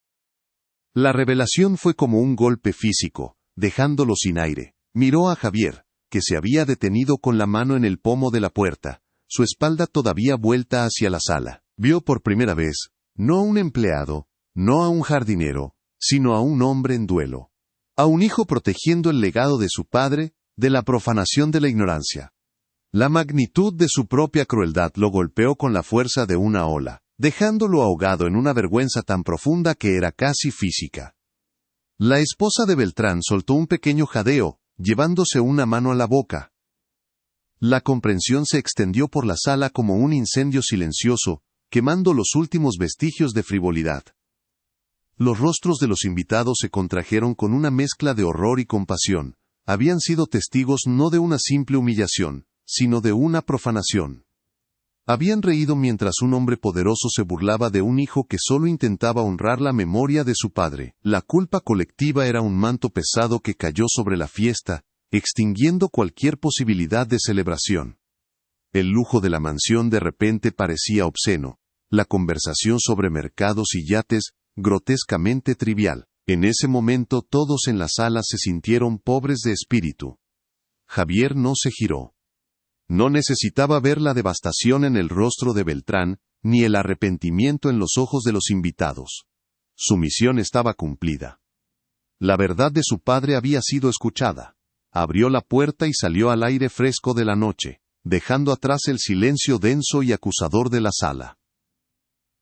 La revelación fue como un golpe físico, dejándolo sin aire. Miró a Javier, que se había detenido con la mano en el pomo de la puerta, su espalda todavía vuelta hacia la sala. Vio por primera vez, no a un empleado, no a un jardinero, sino a un hombre en duelo. A un hijo protegiendo el legado de su padre, de la profanación de la ignorancia. La magnitud de su propia crueldad lo golpeó con la fuerza de una ola, dejándolo ahogado en una vergüenza tan profunda que era casi física. La esposa de Beltrán soltó un pequeño jadeo, llevándose una mano a la boca. La comprensión se extendió por la sala como un incendio silencioso, quemando los últimos vestigios de frivolidad. Los rostros de los invitados se contrajeron con una mezcla de horror y compasión. Habían sido testigos no de una simple humillación, sino de una profanación. Habían reído mientras un hombre poderoso se burlaba de un hijo que solo intentaba honrar la memoria de su padre. La culpa colectiva era un manto pesado que cayó sobre la fiesta, extinguiendo cualquier posibilidad de celebración. El lujo de la mansión de repente parecía obsceno, la conversación sobre mercados y yates, grotescamente trivial. En ese momento todos en la sala se sintieron pobres de espíritu. Javier no se giró. No necesitaba ver la devastación en el rostro de Beltrán, ni el arrepentimiento en los ojos de los invitados. Su misión estaba cumplida. La verdad de su padre había sido escuchada. Abrió la puerta y salió al aire fresco de la noche, dejando atrás el silencio denso y acusador de la sala.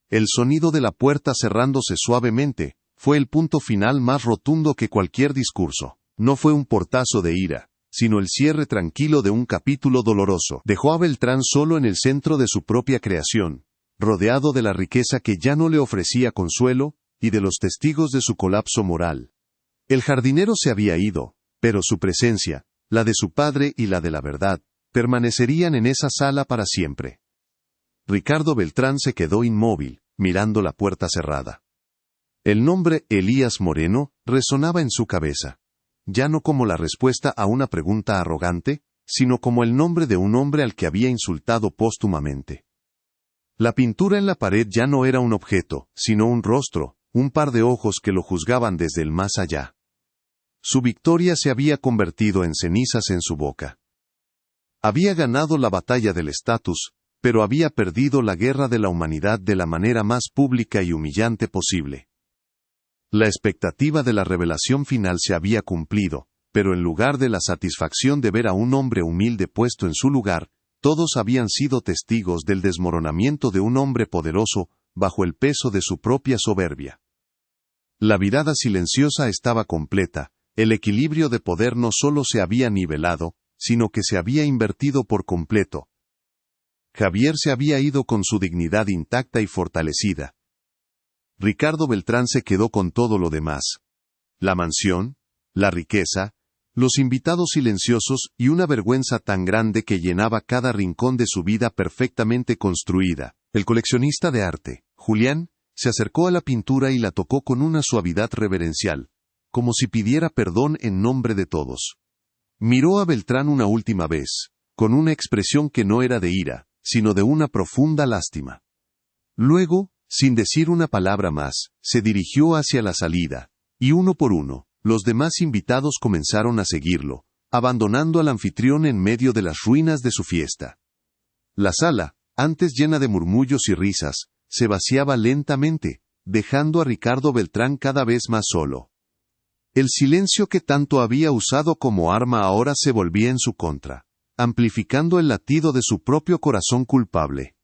El sonido de la puerta cerrándose suavemente fue el punto final más rotundo que cualquier discurso. No fue un portazo de ira, sino el cierre tranquilo de un capítulo doloroso. Dejó a Beltrán solo en el centro de su propia creación, rodeado de la riqueza que ya no le ofrecía consuelo, y de los testigos de su colapso moral. El jardinero se había ido, pero su presencia, la de su padre y la de la verdad, permanecerían en esa sala para siempre. Ricardo Beltrán se quedó inmóvil, mirando la puerta cerrada. El nombre Elías Moreno resonaba en su cabeza. Ya no como la respuesta a una pregunta arrogante, sino como el nombre de un hombre al que había insultado póstumamente. La pintura en la pared ya no era un objeto, sino un rostro, un par de ojos que lo juzgaban desde el más allá. Su victoria se había convertido en cenizas en su boca. Había ganado la batalla del estatus, pero había perdido la guerra de la humanidad de la manera más pública y humillante posible. La expectativa de la revelación final se había cumplido, pero en lugar de la satisfacción de ver a un hombre humilde puesto en su lugar, todos habían sido testigos del desmoronamiento de un hombre poderoso, bajo el peso de su propia soberbia. La virada silenciosa estaba completa, el equilibrio de poder no solo se había nivelado, sino que se había invertido por completo. Javier se había ido con su dignidad intacta y fortalecida. Ricardo Beltrán se quedó con todo lo demás. La mansión, la riqueza, los invitados silenciosos y una vergüenza tan grande que llenaba cada rincón de su vida perfectamente construida. El coleccionista de arte, Julián, se acercó a la pintura y la tocó con una suavidad reverencial, como si pidiera perdón en nombre de todos. Miró a Beltrán una última vez, con una expresión que no era de ira, sino de una profunda lástima. Luego, sin decir una palabra más, se dirigió hacia la salida, y uno por uno, los demás invitados comenzaron a seguirlo, abandonando al anfitrión en medio de las ruinas de su fiesta. La sala, antes llena de murmullos y risas, se vaciaba lentamente, dejando a Ricardo Beltrán cada vez más solo. El silencio que tanto había usado como arma ahora se volvía en su contra, amplificando el latido de su propio corazón culpable.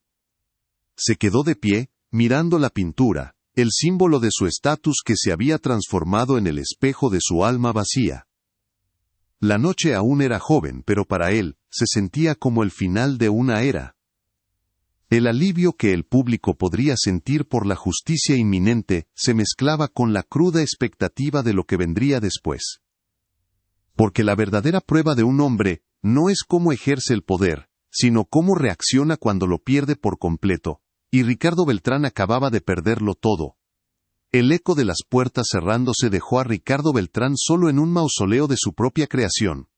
Se quedó de pie, mirando la pintura, el símbolo de su estatus que se había transformado en el espejo de su alma vacía. La noche aún era joven, pero para él, se sentía como el final de una era. El alivio que el público podría sentir por la justicia inminente se mezclaba con la cruda expectativa de lo que vendría después. Porque la verdadera prueba de un hombre no es cómo ejerce el poder, sino cómo reacciona cuando lo pierde por completo, y Ricardo Beltrán acababa de perderlo todo. El eco de las puertas cerrándose dejó a Ricardo Beltrán solo en un mausoleo de su propia creación.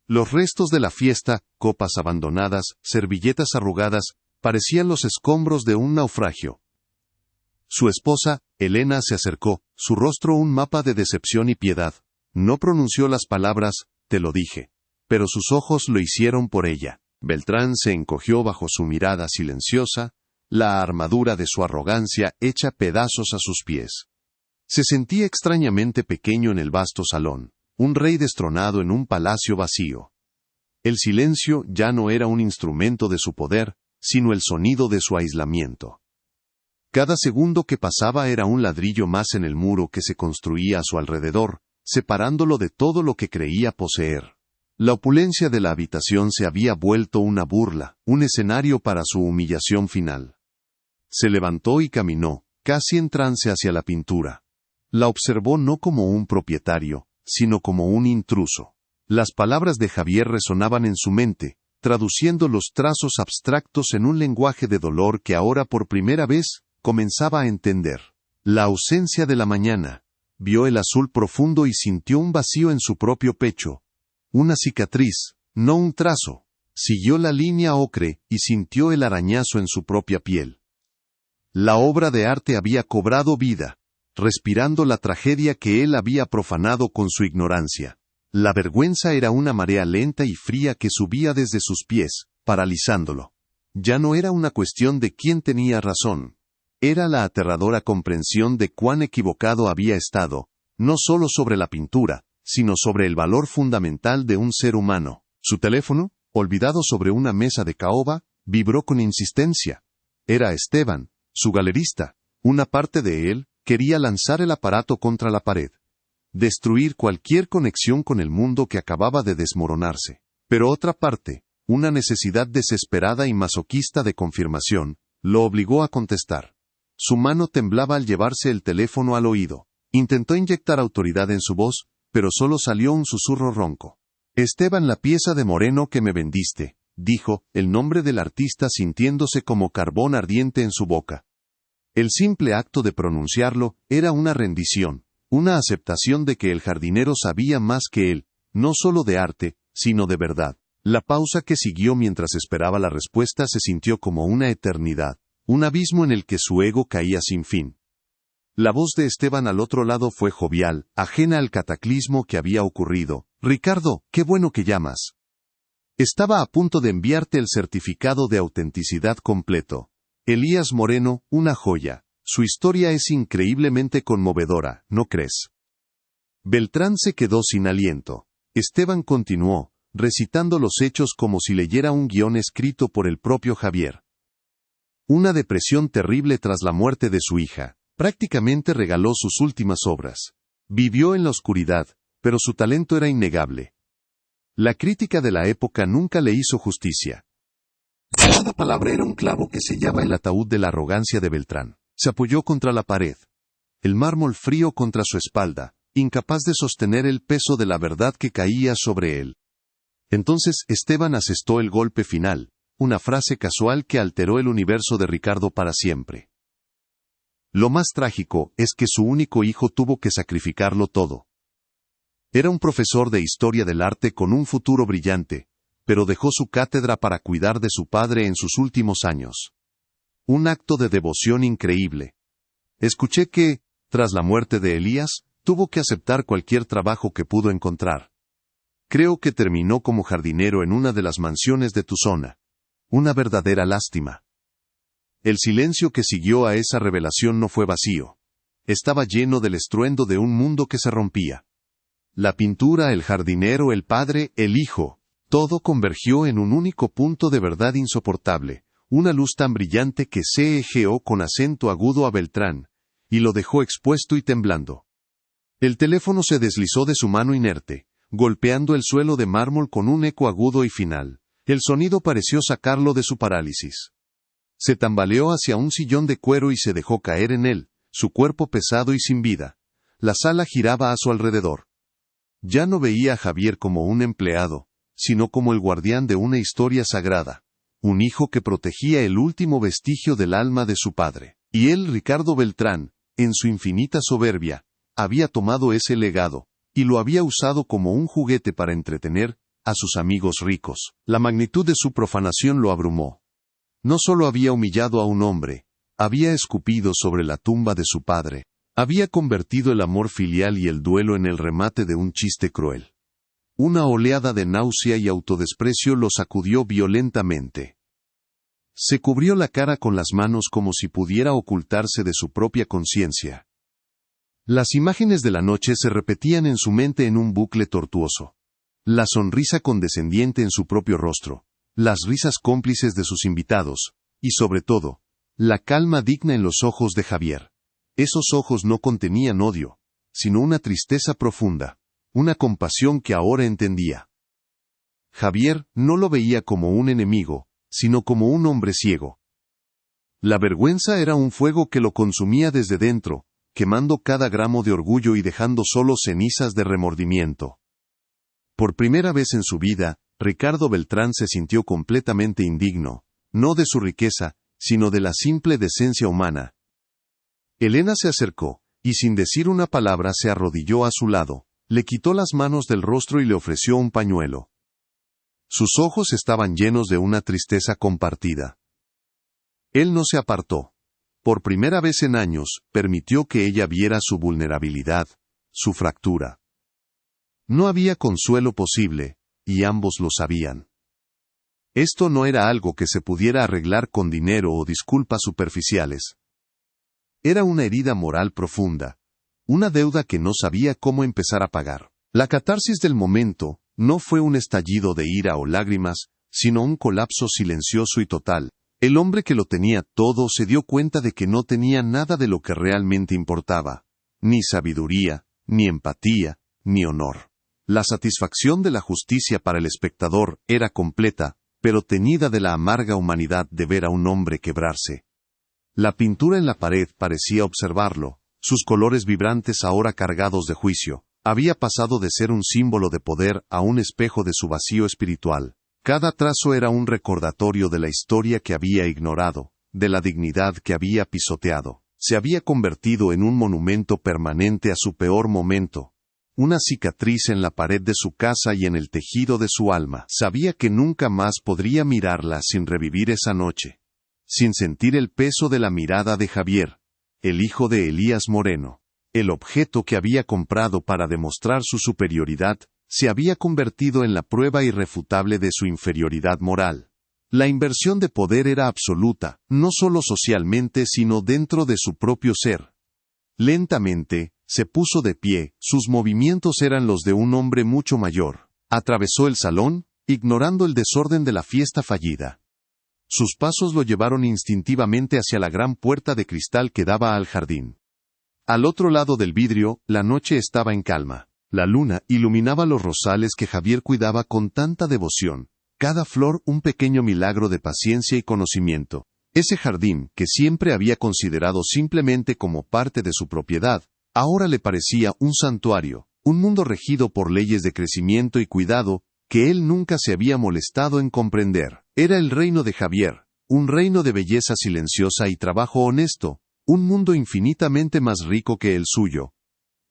Los restos de la fiesta, copas abandonadas, servilletas arrugadas, parecían los escombros de un naufragio. Su esposa, Elena, se acercó, su rostro un mapa de decepción y piedad. No pronunció las palabras, te lo dije, pero sus ojos lo hicieron por ella. Beltrán se encogió bajo su mirada silenciosa, la armadura de su arrogancia hecha pedazos a sus pies. Se sentía extrañamente pequeño en el vasto salón, un rey destronado en un palacio vacío. El silencio ya no era un instrumento de su poder, sino el sonido de su aislamiento. Cada segundo que pasaba era un ladrillo más en el muro que se construía a su alrededor, separándolo de todo lo que creía poseer. La opulencia de la habitación se había vuelto una burla, un escenario para su humillación final. Se levantó y caminó, casi en trance hacia la pintura. La observó no como un propietario, sino como un intruso. Las palabras de Javier resonaban en su mente, traduciendo los trazos abstractos en un lenguaje de dolor que ahora por primera vez comenzaba a entender. La ausencia de la mañana. Vio el azul profundo y sintió un vacío en su propio pecho. Una cicatriz, no un trazo. Siguió la línea ocre y sintió el arañazo en su propia piel. La obra de arte había cobrado vida, respirando la tragedia que él había profanado con su ignorancia. La vergüenza era una marea lenta y fría que subía desde sus pies, paralizándolo. Ya no era una cuestión de quién tenía razón. Era la aterradora comprensión de cuán equivocado había estado, no solo sobre la pintura, sino sobre el valor fundamental de un ser humano. Su teléfono, olvidado sobre una mesa de caoba, vibró con insistencia. Era Esteban, su galerista. Una parte de él quería lanzar el aparato contra la pared. Destruir cualquier conexión con el mundo que acababa de desmoronarse. Pero otra parte, una necesidad desesperada y masoquista de confirmación, lo obligó a contestar. Su mano temblaba al llevarse el teléfono al oído. Intentó inyectar autoridad en su voz, pero solo salió un susurro ronco. Esteban, la pieza de Moreno que me vendiste, dijo, el nombre del artista sintiéndose como carbón ardiente en su boca. El simple acto de pronunciarlo era una rendición, una aceptación de que el jardinero sabía más que él, no solo de arte, sino de verdad. La pausa que siguió mientras esperaba la respuesta se sintió como una eternidad, un abismo en el que su ego caía sin fin. La voz de Esteban al otro lado fue jovial, ajena al cataclismo que había ocurrido. Ricardo, qué bueno que llamas. Estaba a punto de enviarte el certificado de autenticidad completo. Elías Moreno, una joya. Su historia es increíblemente conmovedora, ¿no crees? Beltrán se quedó sin aliento. Esteban continuó, recitando los hechos como si leyera un guión escrito por el propio Javier. Una depresión terrible tras la muerte de su hija. Prácticamente regaló sus últimas obras. Vivió en la oscuridad, pero su talento era innegable. La crítica de la época nunca le hizo justicia. Cada palabra era un clavo que sellaba el ataúd de la arrogancia de Beltrán. Se apoyó contra la pared. El mármol frío contra su espalda, incapaz de sostener el peso de la verdad que caía sobre él. Entonces Esteban asestó el golpe final, una frase casual que alteró el universo de Ricardo para siempre. Lo más trágico es que su único hijo tuvo que sacrificarlo todo. Era un profesor de historia del arte con un futuro brillante, pero dejó su cátedra para cuidar de su padre en sus últimos años. Un acto de devoción increíble. Escuché que, tras la muerte de Elías, tuvo que aceptar cualquier trabajo que pudo encontrar. Creo que terminó como jardinero en una de las mansiones de tu zona. Una verdadera lástima. El silencio que siguió a esa revelación no fue vacío. Estaba lleno del estruendo de un mundo que se rompía. La pintura, el jardinero, el padre, el hijo, todo convergió en un único punto de verdad insoportable, una luz tan brillante que se ejeó con acento agudo a Beltrán, y lo dejó expuesto y temblando. El teléfono se deslizó de su mano inerte, golpeando el suelo de mármol con un eco agudo y final. El sonido pareció sacarlo de su parálisis. Se tambaleó hacia un sillón de cuero y se dejó caer en él, su cuerpo pesado y sin vida. La sala giraba a su alrededor. Ya no veía a Javier como un empleado, sino como el guardián de una historia sagrada. Un hijo que protegía el último vestigio del alma de su padre. Y él, Ricardo Beltrán, en su infinita soberbia, había tomado ese legado, y lo había usado como un juguete para entretener a sus amigos ricos. La magnitud de su profanación lo abrumó. No solo había humillado a un hombre, había escupido sobre la tumba de su padre. Había convertido el amor filial y el duelo en el remate de un chiste cruel. Una oleada de náusea y autodesprecio lo sacudió violentamente. Se cubrió la cara con las manos como si pudiera ocultarse de su propia conciencia. Las imágenes de la noche se repetían en su mente en un bucle tortuoso. La sonrisa condescendiente en su propio rostro, las risas cómplices de sus invitados, y sobre todo, la calma digna en los ojos de Javier. Esos ojos no contenían odio, sino una tristeza profunda, una compasión que ahora entendía. Javier no lo veía como un enemigo, sino como un hombre ciego. La vergüenza era un fuego que lo consumía desde dentro, quemando cada gramo de orgullo y dejando solo cenizas de remordimiento. Por primera vez en su vida, Ricardo Beltrán se sintió completamente indigno, no de su riqueza, sino de la simple decencia humana. Elena se acercó, y sin decir una palabra se arrodilló a su lado, le quitó las manos del rostro y le ofreció un pañuelo. Sus ojos estaban llenos de una tristeza compartida. Él no se apartó. Por primera vez en años, permitió que ella viera su vulnerabilidad, su fractura. No había consuelo posible, y ambos lo sabían. Esto no era algo que se pudiera arreglar con dinero o disculpas superficiales. Era una herida moral profunda, una deuda que no sabía cómo empezar a pagar. La catarsis del momento no fue un estallido de ira o lágrimas, sino un colapso silencioso y total. El hombre que lo tenía todo se dio cuenta de que no tenía nada de lo que realmente importaba, ni sabiduría, ni empatía, ni honor. La satisfacción de la justicia para el espectador era completa, pero teñida de la amarga humanidad de ver a un hombre quebrarse. La pintura en la pared parecía observarlo, sus colores vibrantes ahora cargados de juicio. Había pasado de ser un símbolo de poder a un espejo de su vacío espiritual. Cada trazo era un recordatorio de la historia que había ignorado, de la dignidad que había pisoteado. Se había convertido en un monumento permanente a su peor momento. Una cicatriz en la pared de su casa y en el tejido de su alma. Sabía que nunca más podría mirarla sin revivir esa noche. Sin sentir el peso de la mirada de Javier, el hijo de Elías Moreno. El objeto que había comprado para demostrar su superioridad, se había convertido en la prueba irrefutable de su inferioridad moral. La inversión de poder era absoluta, no solo socialmente sino dentro de su propio ser. Lentamente, se puso de pie, sus movimientos eran los de un hombre mucho mayor. Atravesó el salón, ignorando el desorden de la fiesta fallida. Sus pasos lo llevaron instintivamente hacia la gran puerta de cristal que daba al jardín. Al otro lado del vidrio, la noche estaba en calma. La luna iluminaba los rosales que Javier cuidaba con tanta devoción, cada flor un pequeño milagro de paciencia y conocimiento. Ese jardín, que siempre había considerado simplemente como parte de su propiedad, Ahora le parecía un santuario, un mundo regido por leyes de crecimiento y cuidado que él nunca se había molestado en comprender. Era el reino de Javier, un reino de belleza silenciosa y trabajo honesto, un mundo infinitamente más rico que el suyo.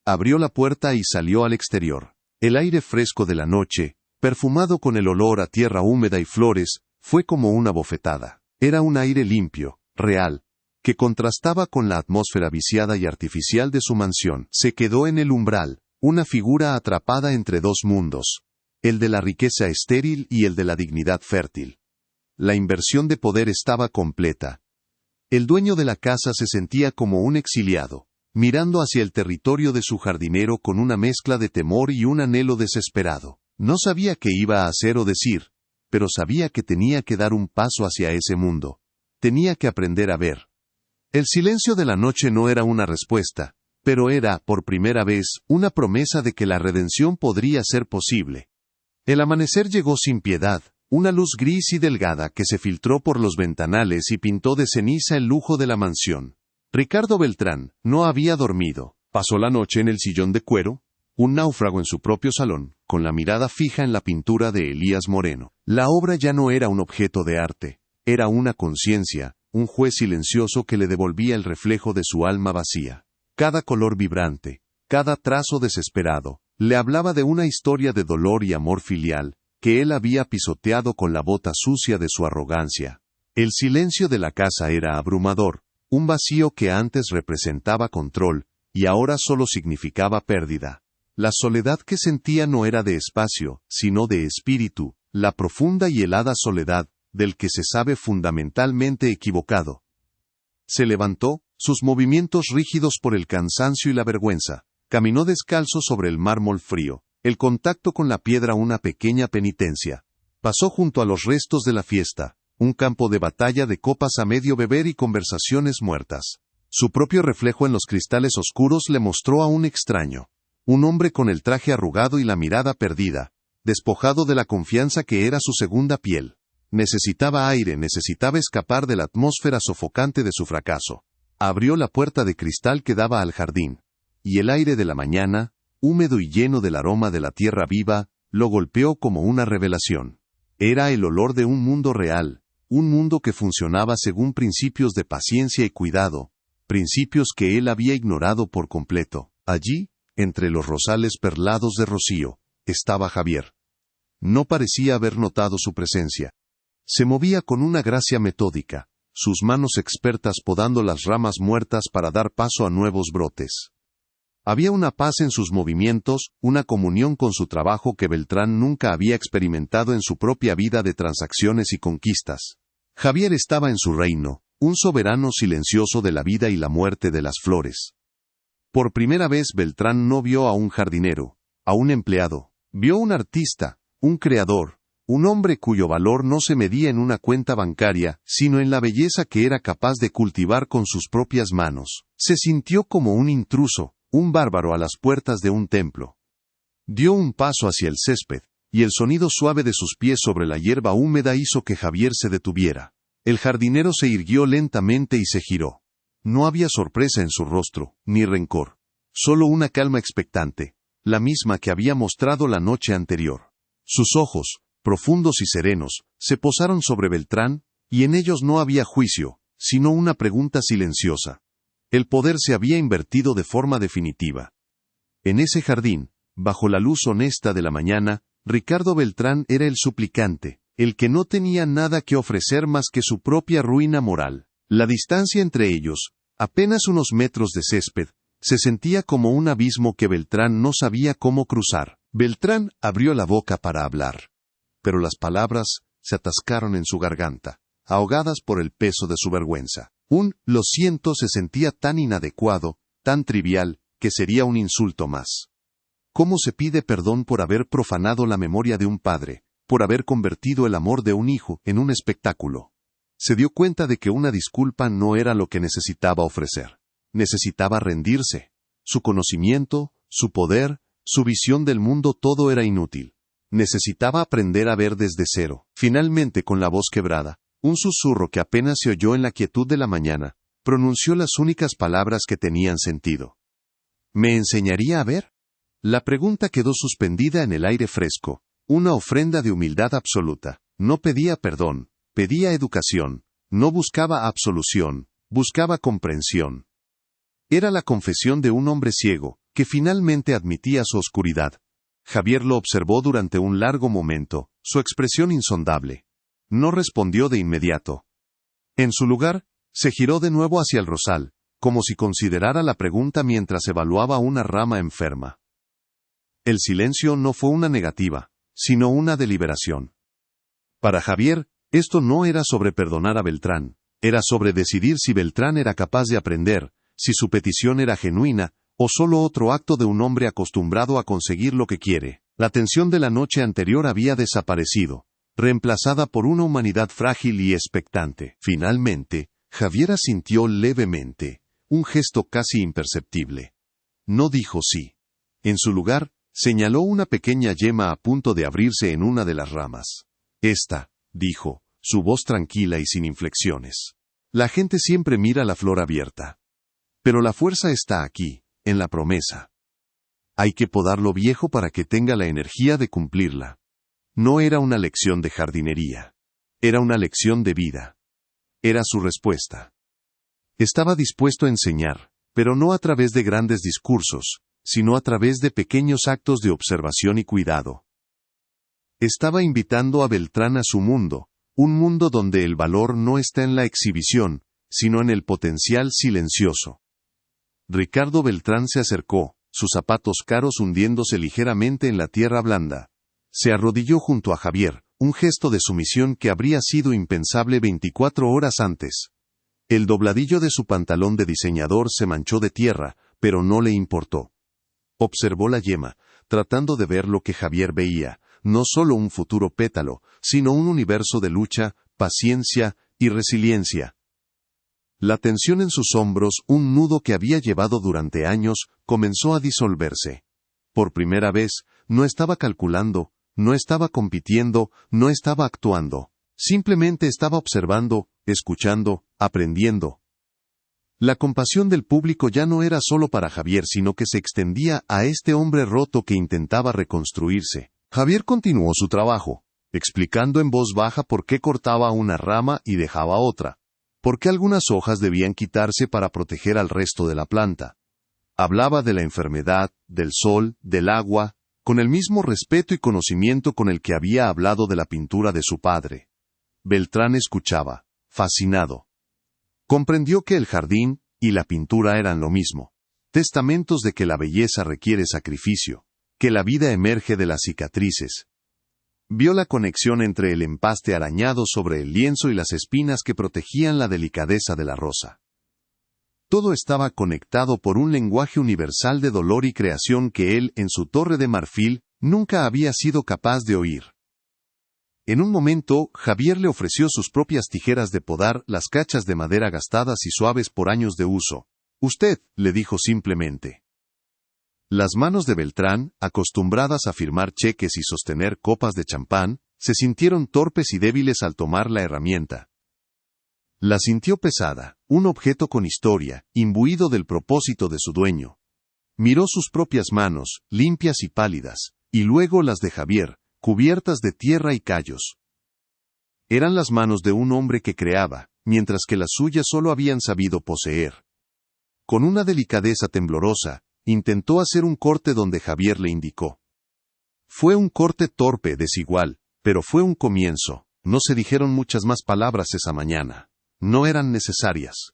Abrió la puerta y salió al exterior. El aire fresco de la noche, perfumado con el olor a tierra húmeda y flores, fue como una bofetada. Era un aire limpio, real, que contrastaba con la atmósfera viciada y artificial de su mansión. Se quedó en el umbral, una figura atrapada entre dos mundos, el de la riqueza estéril y el de la dignidad fértil. La inversión de poder estaba completa. El dueño de la casa se sentía como un exiliado, mirando hacia el territorio de su jardinero con una mezcla de temor y un anhelo desesperado. No sabía qué iba a hacer o decir, pero sabía que tenía que dar un paso hacia ese mundo. Tenía que aprender a ver. El silencio de la noche no era una respuesta, pero era, por primera vez, una promesa de que la redención podría ser posible. El amanecer llegó sin piedad, una luz gris y delgada que se filtró por los ventanales y pintó de ceniza el lujo de la mansión. Ricardo Beltrán no había dormido. Pasó la noche en el sillón de cuero, un náufrago en su propio salón, con la mirada fija en la pintura de Elías Moreno. La obra ya no era un objeto de arte, era una conciencia, un juez silencioso que le devolvía el reflejo de su alma vacía. Cada color vibrante, cada trazo desesperado, le hablaba de una historia de dolor y amor filial, que él había pisoteado con la bota sucia de su arrogancia. El silencio de la casa era abrumador, un vacío que antes representaba control, y ahora solo significaba pérdida. La soledad que sentía no era de espacio, sino de espíritu, la profunda y helada soledad, del que se sabe fundamentalmente equivocado. Se levantó, sus movimientos rígidos por el cansancio y la vergüenza. Caminó descalzo sobre el mármol frío, el contacto con la piedra una pequeña penitencia. Pasó junto a los restos de la fiesta, un campo de batalla de copas a medio beber y conversaciones muertas. Su propio reflejo en los cristales oscuros le mostró a un extraño. Un hombre con el traje arrugado y la mirada perdida, despojado de la confianza que era su segunda piel. Necesitaba aire, necesitaba escapar de la atmósfera sofocante de su fracaso. Abrió la puerta de cristal que daba al jardín, y el aire de la mañana, húmedo y lleno del aroma de la tierra viva, lo golpeó como una revelación. Era el olor de un mundo real, un mundo que funcionaba según principios de paciencia y cuidado, principios que él había ignorado por completo. Allí, entre los rosales perlados de rocío, estaba Javier. No parecía haber notado su presencia. Se movía con una gracia metódica, sus manos expertas podando las ramas muertas para dar paso a nuevos brotes. Había una paz en sus movimientos, una comunión con su trabajo que Beltrán nunca había experimentado en su propia vida de transacciones y conquistas. Javier estaba en su reino, un soberano silencioso de la vida y la muerte de las flores. Por primera vez Beltrán no vio a un jardinero, a un empleado, vio un artista, un creador, un hombre cuyo valor no se medía en una cuenta bancaria, sino en la belleza que era capaz de cultivar con sus propias manos. Se sintió como un intruso, un bárbaro a las puertas de un templo. Dio un paso hacia el césped, y el sonido suave de sus pies sobre la hierba húmeda hizo que Javier se detuviera. El jardinero se irguió lentamente y se giró. No había sorpresa en su rostro, ni rencor. Solo una calma expectante, la misma que había mostrado la noche anterior. Sus ojos, profundos y serenos, se posaron sobre Beltrán, y en ellos no había juicio, sino una pregunta silenciosa. El poder se había invertido de forma definitiva. En ese jardín, bajo la luz honesta de la mañana, Ricardo Beltrán era el suplicante, el que no tenía nada que ofrecer más que su propia ruina moral. La distancia entre ellos, apenas unos metros de césped, se sentía como un abismo que Beltrán no sabía cómo cruzar. Beltrán abrió la boca para hablar, pero las palabras se atascaron en su garganta, ahogadas por el peso de su vergüenza. Lo siento se sentía tan inadecuado, tan trivial, que sería un insulto más. ¿Cómo se pide perdón por haber profanado la memoria de un padre, por haber convertido el amor de un hijo en un espectáculo? Se dio cuenta de que una disculpa no era lo que necesitaba ofrecer. Necesitaba rendirse. Su conocimiento, su poder, su visión del mundo, todo era inútil. Necesitaba aprender a ver desde cero. Finalmente, con la voz quebrada, un susurro que apenas se oyó en la quietud de la mañana, pronunció las únicas palabras que tenían sentido. ¿Me enseñaría a ver? La pregunta quedó suspendida en el aire fresco, una ofrenda de humildad absoluta. No pedía perdón, pedía educación, no buscaba absolución, buscaba comprensión. Era la confesión de un hombre ciego, que finalmente admitía su oscuridad. Javier lo observó durante un largo momento, su expresión insondable. No respondió de inmediato. En su lugar, se giró de nuevo hacia el rosal, como si considerara la pregunta mientras evaluaba una rama enferma. El silencio no fue una negativa, sino una deliberación. Para Javier, esto no era sobre perdonar a Beltrán, era sobre decidir si Beltrán era capaz de aprender, si su petición era genuina, o solo otro acto de un hombre acostumbrado a conseguir lo que quiere. La tensión de la noche anterior había desaparecido, reemplazada por una humanidad frágil y expectante. Finalmente, Javier asintió levemente, un gesto casi imperceptible. No dijo sí. En su lugar, señaló una pequeña yema a punto de abrirse en una de las ramas. Esta, dijo, su voz tranquila y sin inflexiones. La gente siempre mira la flor abierta. Pero la fuerza está aquí, en la promesa. Hay que podar lo viejo para que tenga la energía de cumplirla. No era una lección de jardinería. Era una lección de vida. Era su respuesta. Estaba dispuesto a enseñar, pero no a través de grandes discursos, sino a través de pequeños actos de observación y cuidado. Estaba invitando a Beltrán a su mundo, un mundo donde el valor no está en la exhibición, sino en el potencial silencioso. Ricardo Beltrán se acercó, sus zapatos caros hundiéndose ligeramente en la tierra blanda. Se arrodilló junto a Javier, un gesto de sumisión que habría sido impensable 24 horas antes. El dobladillo de su pantalón de diseñador se manchó de tierra, pero no le importó. Observó la yema, tratando de ver lo que Javier veía, no solo un futuro pétalo, sino un universo de lucha, paciencia y resiliencia. La tensión en sus hombros, un nudo que había llevado durante años, comenzó a disolverse. Por primera vez, no estaba calculando, no estaba compitiendo, no estaba actuando. Simplemente estaba observando, escuchando, aprendiendo. La compasión del público ya no era solo para Javier, sino que se extendía a este hombre roto que intentaba reconstruirse. Javier continuó su trabajo, explicando en voz baja por qué cortaba una rama y dejaba otra, por qué algunas hojas debían quitarse para proteger al resto de la planta. Hablaba de la enfermedad, del sol, del agua, con el mismo respeto y conocimiento con el que había hablado de la pintura de su padre. Beltrán escuchaba, fascinado. Comprendió que el jardín y la pintura eran lo mismo, testamentos de que la belleza requiere sacrificio, que la vida emerge de las cicatrices. Vio la conexión entre el empaste arañado sobre el lienzo y las espinas que protegían la delicadeza de la rosa. Todo estaba conectado por un lenguaje universal de dolor y creación que él, en su torre de marfil, nunca había sido capaz de oír. En un momento, Javier le ofreció sus propias tijeras de podar las cachas de madera gastadas y suaves por años de uso. Usted, le dijo simplemente. Las manos de Beltrán, acostumbradas a firmar cheques y sostener copas de champán, se sintieron torpes y débiles al tomar la herramienta. La sintió pesada, un objeto con historia, imbuido del propósito de su dueño. Miró sus propias manos, limpias y pálidas, y luego las de Javier, cubiertas de tierra y callos. Eran las manos de un hombre que creaba, mientras que las suyas solo habían sabido poseer. Con una delicadeza temblorosa, intentó hacer un corte donde Javier le indicó. Fue un corte torpe, desigual, pero fue un comienzo. No se dijeron muchas más palabras esa mañana. No eran necesarias.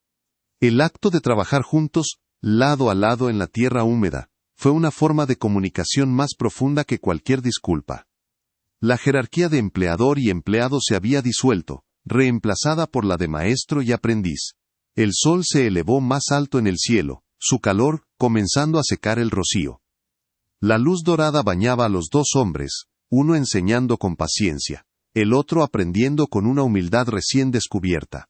El acto de trabajar juntos, lado a lado en la tierra húmeda, fue una forma de comunicación más profunda que cualquier disculpa. La jerarquía de empleador y empleado se había disuelto, reemplazada por la de maestro y aprendiz. El sol se elevó más alto en el cielo, su calor comenzando a secar el rocío. La luz dorada bañaba a los dos hombres, uno enseñando con paciencia, el otro aprendiendo con una humildad recién descubierta.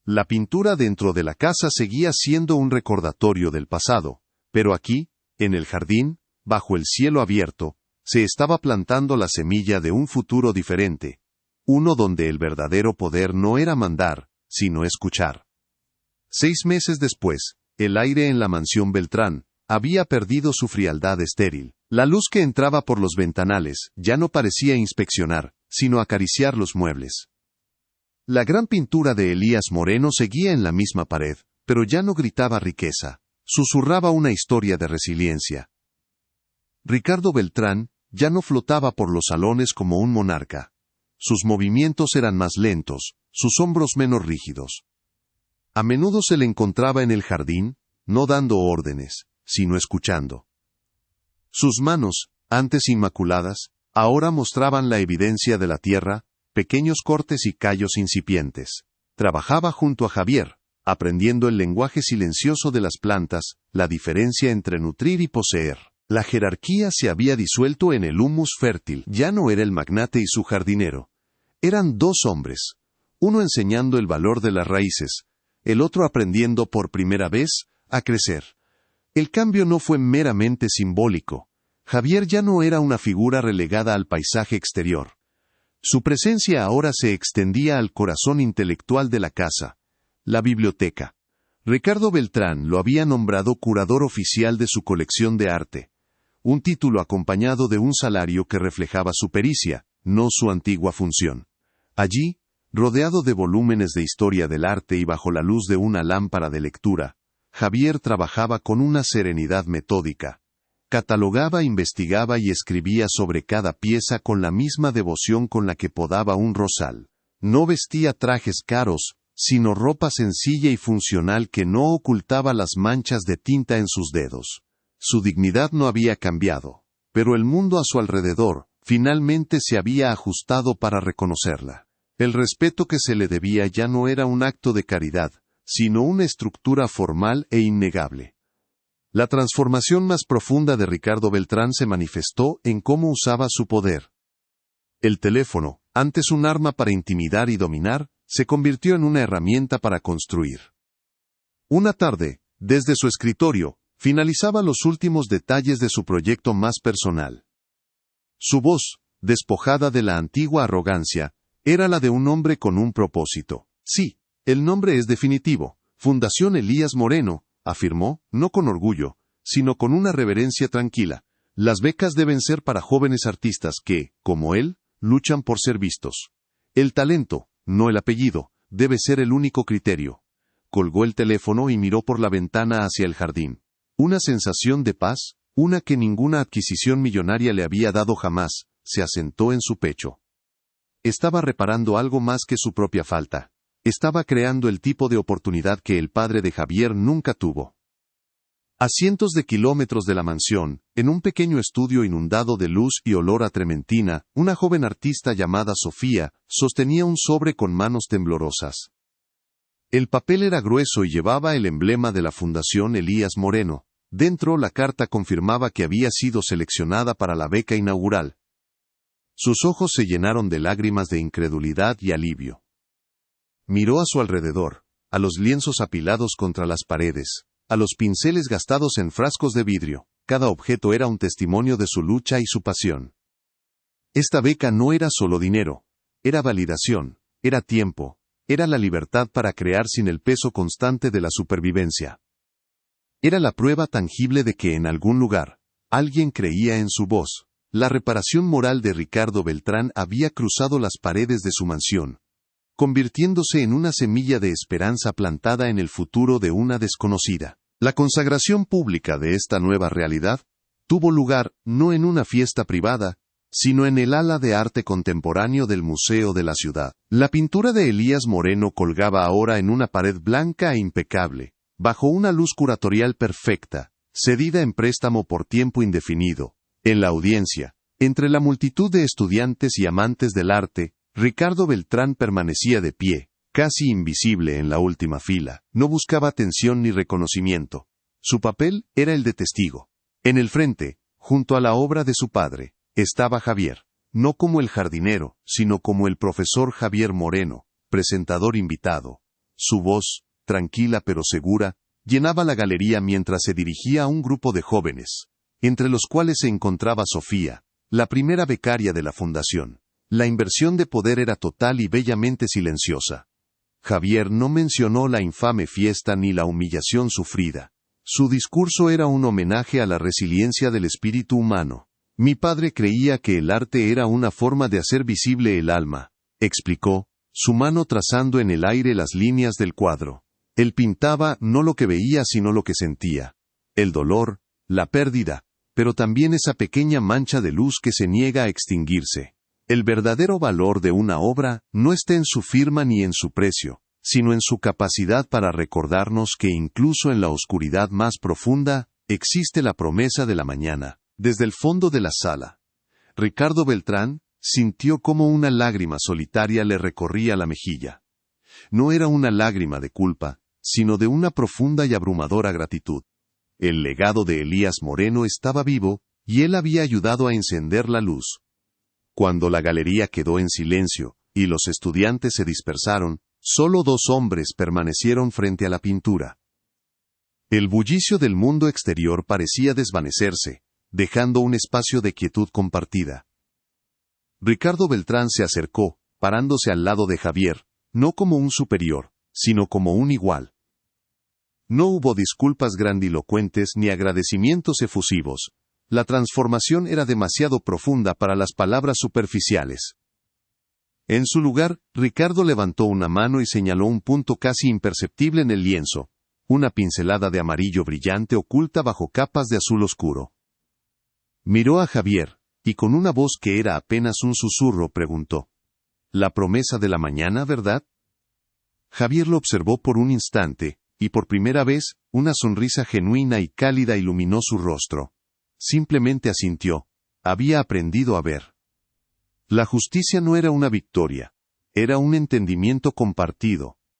La pintura dentro de la casa seguía siendo un recordatorio del pasado, pero aquí, en el jardín, bajo el cielo abierto, se estaba plantando la semilla de un futuro diferente, uno donde el verdadero poder no era mandar, sino escuchar. 6 meses después, el aire en la mansión Beltrán, había perdido su frialdad estéril. La luz que entraba por los ventanales ya no parecía inspeccionar, sino acariciar los muebles. La gran pintura de Elías Moreno seguía en la misma pared, pero ya no gritaba riqueza, susurraba una historia de resiliencia. Ricardo Beltrán ya no flotaba por los salones como un monarca. Sus movimientos eran más lentos, sus hombros menos rígidos. A menudo se le encontraba en el jardín, no dando órdenes, sino escuchando. Sus manos, antes inmaculadas, ahora mostraban la evidencia de la tierra, pequeños cortes y callos incipientes. Trabajaba junto a Javier, aprendiendo el lenguaje silencioso de las plantas, la diferencia entre nutrir y poseer. La jerarquía se había disuelto en el humus fértil. Ya no era el magnate y su jardinero. Eran dos hombres, uno enseñando el valor de las raíces, el otro aprendiendo por primera vez a crecer. El cambio no fue meramente simbólico. Javier ya no era una figura relegada al paisaje exterior. Su presencia ahora se extendía al corazón intelectual de la casa, la biblioteca. Ricardo Beltrán lo había nombrado curador oficial de su colección de arte, un título acompañado de un salario que reflejaba su pericia, no su antigua función. Allí, rodeado de volúmenes de historia del arte y bajo la luz de una lámpara de lectura, Javier trabajaba con una serenidad metódica. Catalogaba, investigaba y escribía sobre cada pieza con la misma devoción con la que podaba un rosal. No vestía trajes caros, sino ropa sencilla y funcional que no ocultaba las manchas de tinta en sus dedos. Su dignidad no había cambiado, pero el mundo a su alrededor, finalmente se había ajustado para reconocerla. El respeto que se le debía ya no era un acto de caridad, sino una estructura formal e innegable. La transformación más profunda de Ricardo Beltrán se manifestó en cómo usaba su poder. El teléfono, antes un arma para intimidar y dominar, se convirtió en una herramienta para construir. Una tarde, desde su escritorio, finalizaba los últimos detalles de su proyecto más personal. Su voz, despojada de la antigua arrogancia, era la de un hombre con un propósito. Sí, el nombre es definitivo, Fundación Elías Moreno, afirmó, no con orgullo, sino con una reverencia tranquila. Las becas deben ser para jóvenes artistas que, como él, luchan por ser vistos. El talento, no el apellido, debe ser el único criterio. Colgó el teléfono y miró por la ventana hacia el jardín. Una sensación de paz, una que ninguna adquisición millonaria le había dado jamás, se asentó en su pecho. Estaba reparando algo más que su propia falta. Estaba creando el tipo de oportunidad que el padre de Javier nunca tuvo. A cientos de kilómetros de la mansión, en un pequeño estudio inundado de luz y olor a trementina, una joven artista llamada Sofía sostenía un sobre con manos temblorosas. El papel era grueso y llevaba el emblema de la Fundación Elías Moreno. Dentro, la carta confirmaba que había sido seleccionada para la beca inaugural. Sus ojos se llenaron de lágrimas de incredulidad y alivio. Miró a su alrededor, a los lienzos apilados contra las paredes, a los pinceles gastados en frascos de vidrio. Cada objeto era un testimonio de su lucha y su pasión. Esta beca no era solo dinero, era validación, era tiempo, era la libertad para crear sin el peso constante de la supervivencia. Era la prueba tangible de que en algún lugar, alguien creía en su voz. La reparación moral de Ricardo Beltrán había cruzado las paredes de su mansión, convirtiéndose en una semilla de esperanza plantada en el futuro de una desconocida. La consagración pública de esta nueva realidad tuvo lugar no en una fiesta privada, sino en el ala de arte contemporáneo del Museo de la Ciudad. La pintura de Elías Moreno colgaba ahora en una pared blanca e impecable, bajo una luz curatorial perfecta, cedida en préstamo por tiempo indefinido. En la audiencia, entre la multitud de estudiantes y amantes del arte, Ricardo Beltrán permanecía de pie, casi invisible en la última fila. No buscaba atención ni reconocimiento. Su papel era el de testigo. En el frente, junto a la obra de su padre, estaba Javier, no como el jardinero, sino como el profesor Javier Moreno, presentador invitado. Su voz, tranquila pero segura, llenaba la galería mientras se dirigía a un grupo de jóvenes, entre los cuales se encontraba Sofía, la primera becaria de la fundación. La inversión de poder era total y bellamente silenciosa. Javier no mencionó la infame fiesta ni la humillación sufrida. Su discurso era un homenaje a la resiliencia del espíritu humano. Mi padre creía que el arte era una forma de hacer visible el alma, explicó, su mano trazando en el aire las líneas del cuadro. Él pintaba no lo que veía sino lo que sentía. El dolor, la pérdida, pero también esa pequeña mancha de luz que se niega a extinguirse. El verdadero valor de una obra no está en su firma ni en su precio, sino en su capacidad para recordarnos que incluso en la oscuridad más profunda, existe la promesa de la mañana. Desde el fondo de la sala, Ricardo Beltrán sintió como una lágrima solitaria le recorría la mejilla. No era una lágrima de culpa, sino de una profunda y abrumadora gratitud. El legado de Elías Moreno estaba vivo, y él había ayudado a encender la luz. Cuando la galería quedó en silencio, y los estudiantes se dispersaron, solo 2 hombres permanecieron frente a la pintura. El bullicio del mundo exterior parecía desvanecerse, dejando un espacio de quietud compartida. Ricardo Beltrán se acercó, parándose al lado de Javier, no como un superior, sino como un igual. No hubo disculpas grandilocuentes ni agradecimientos efusivos. La transformación era demasiado profunda para las palabras superficiales. En su lugar, Ricardo levantó una mano y señaló un punto casi imperceptible en el lienzo, una pincelada de amarillo brillante oculta bajo capas de azul oscuro. Miró a Javier, y con una voz que era apenas un susurro preguntó: «La promesa de la mañana, ¿verdad?». Javier lo observó por un instante, y por primera vez, una sonrisa genuina y cálida iluminó su rostro. Simplemente asintió. Había aprendido a ver. La justicia no era una victoria, era un entendimiento compartido,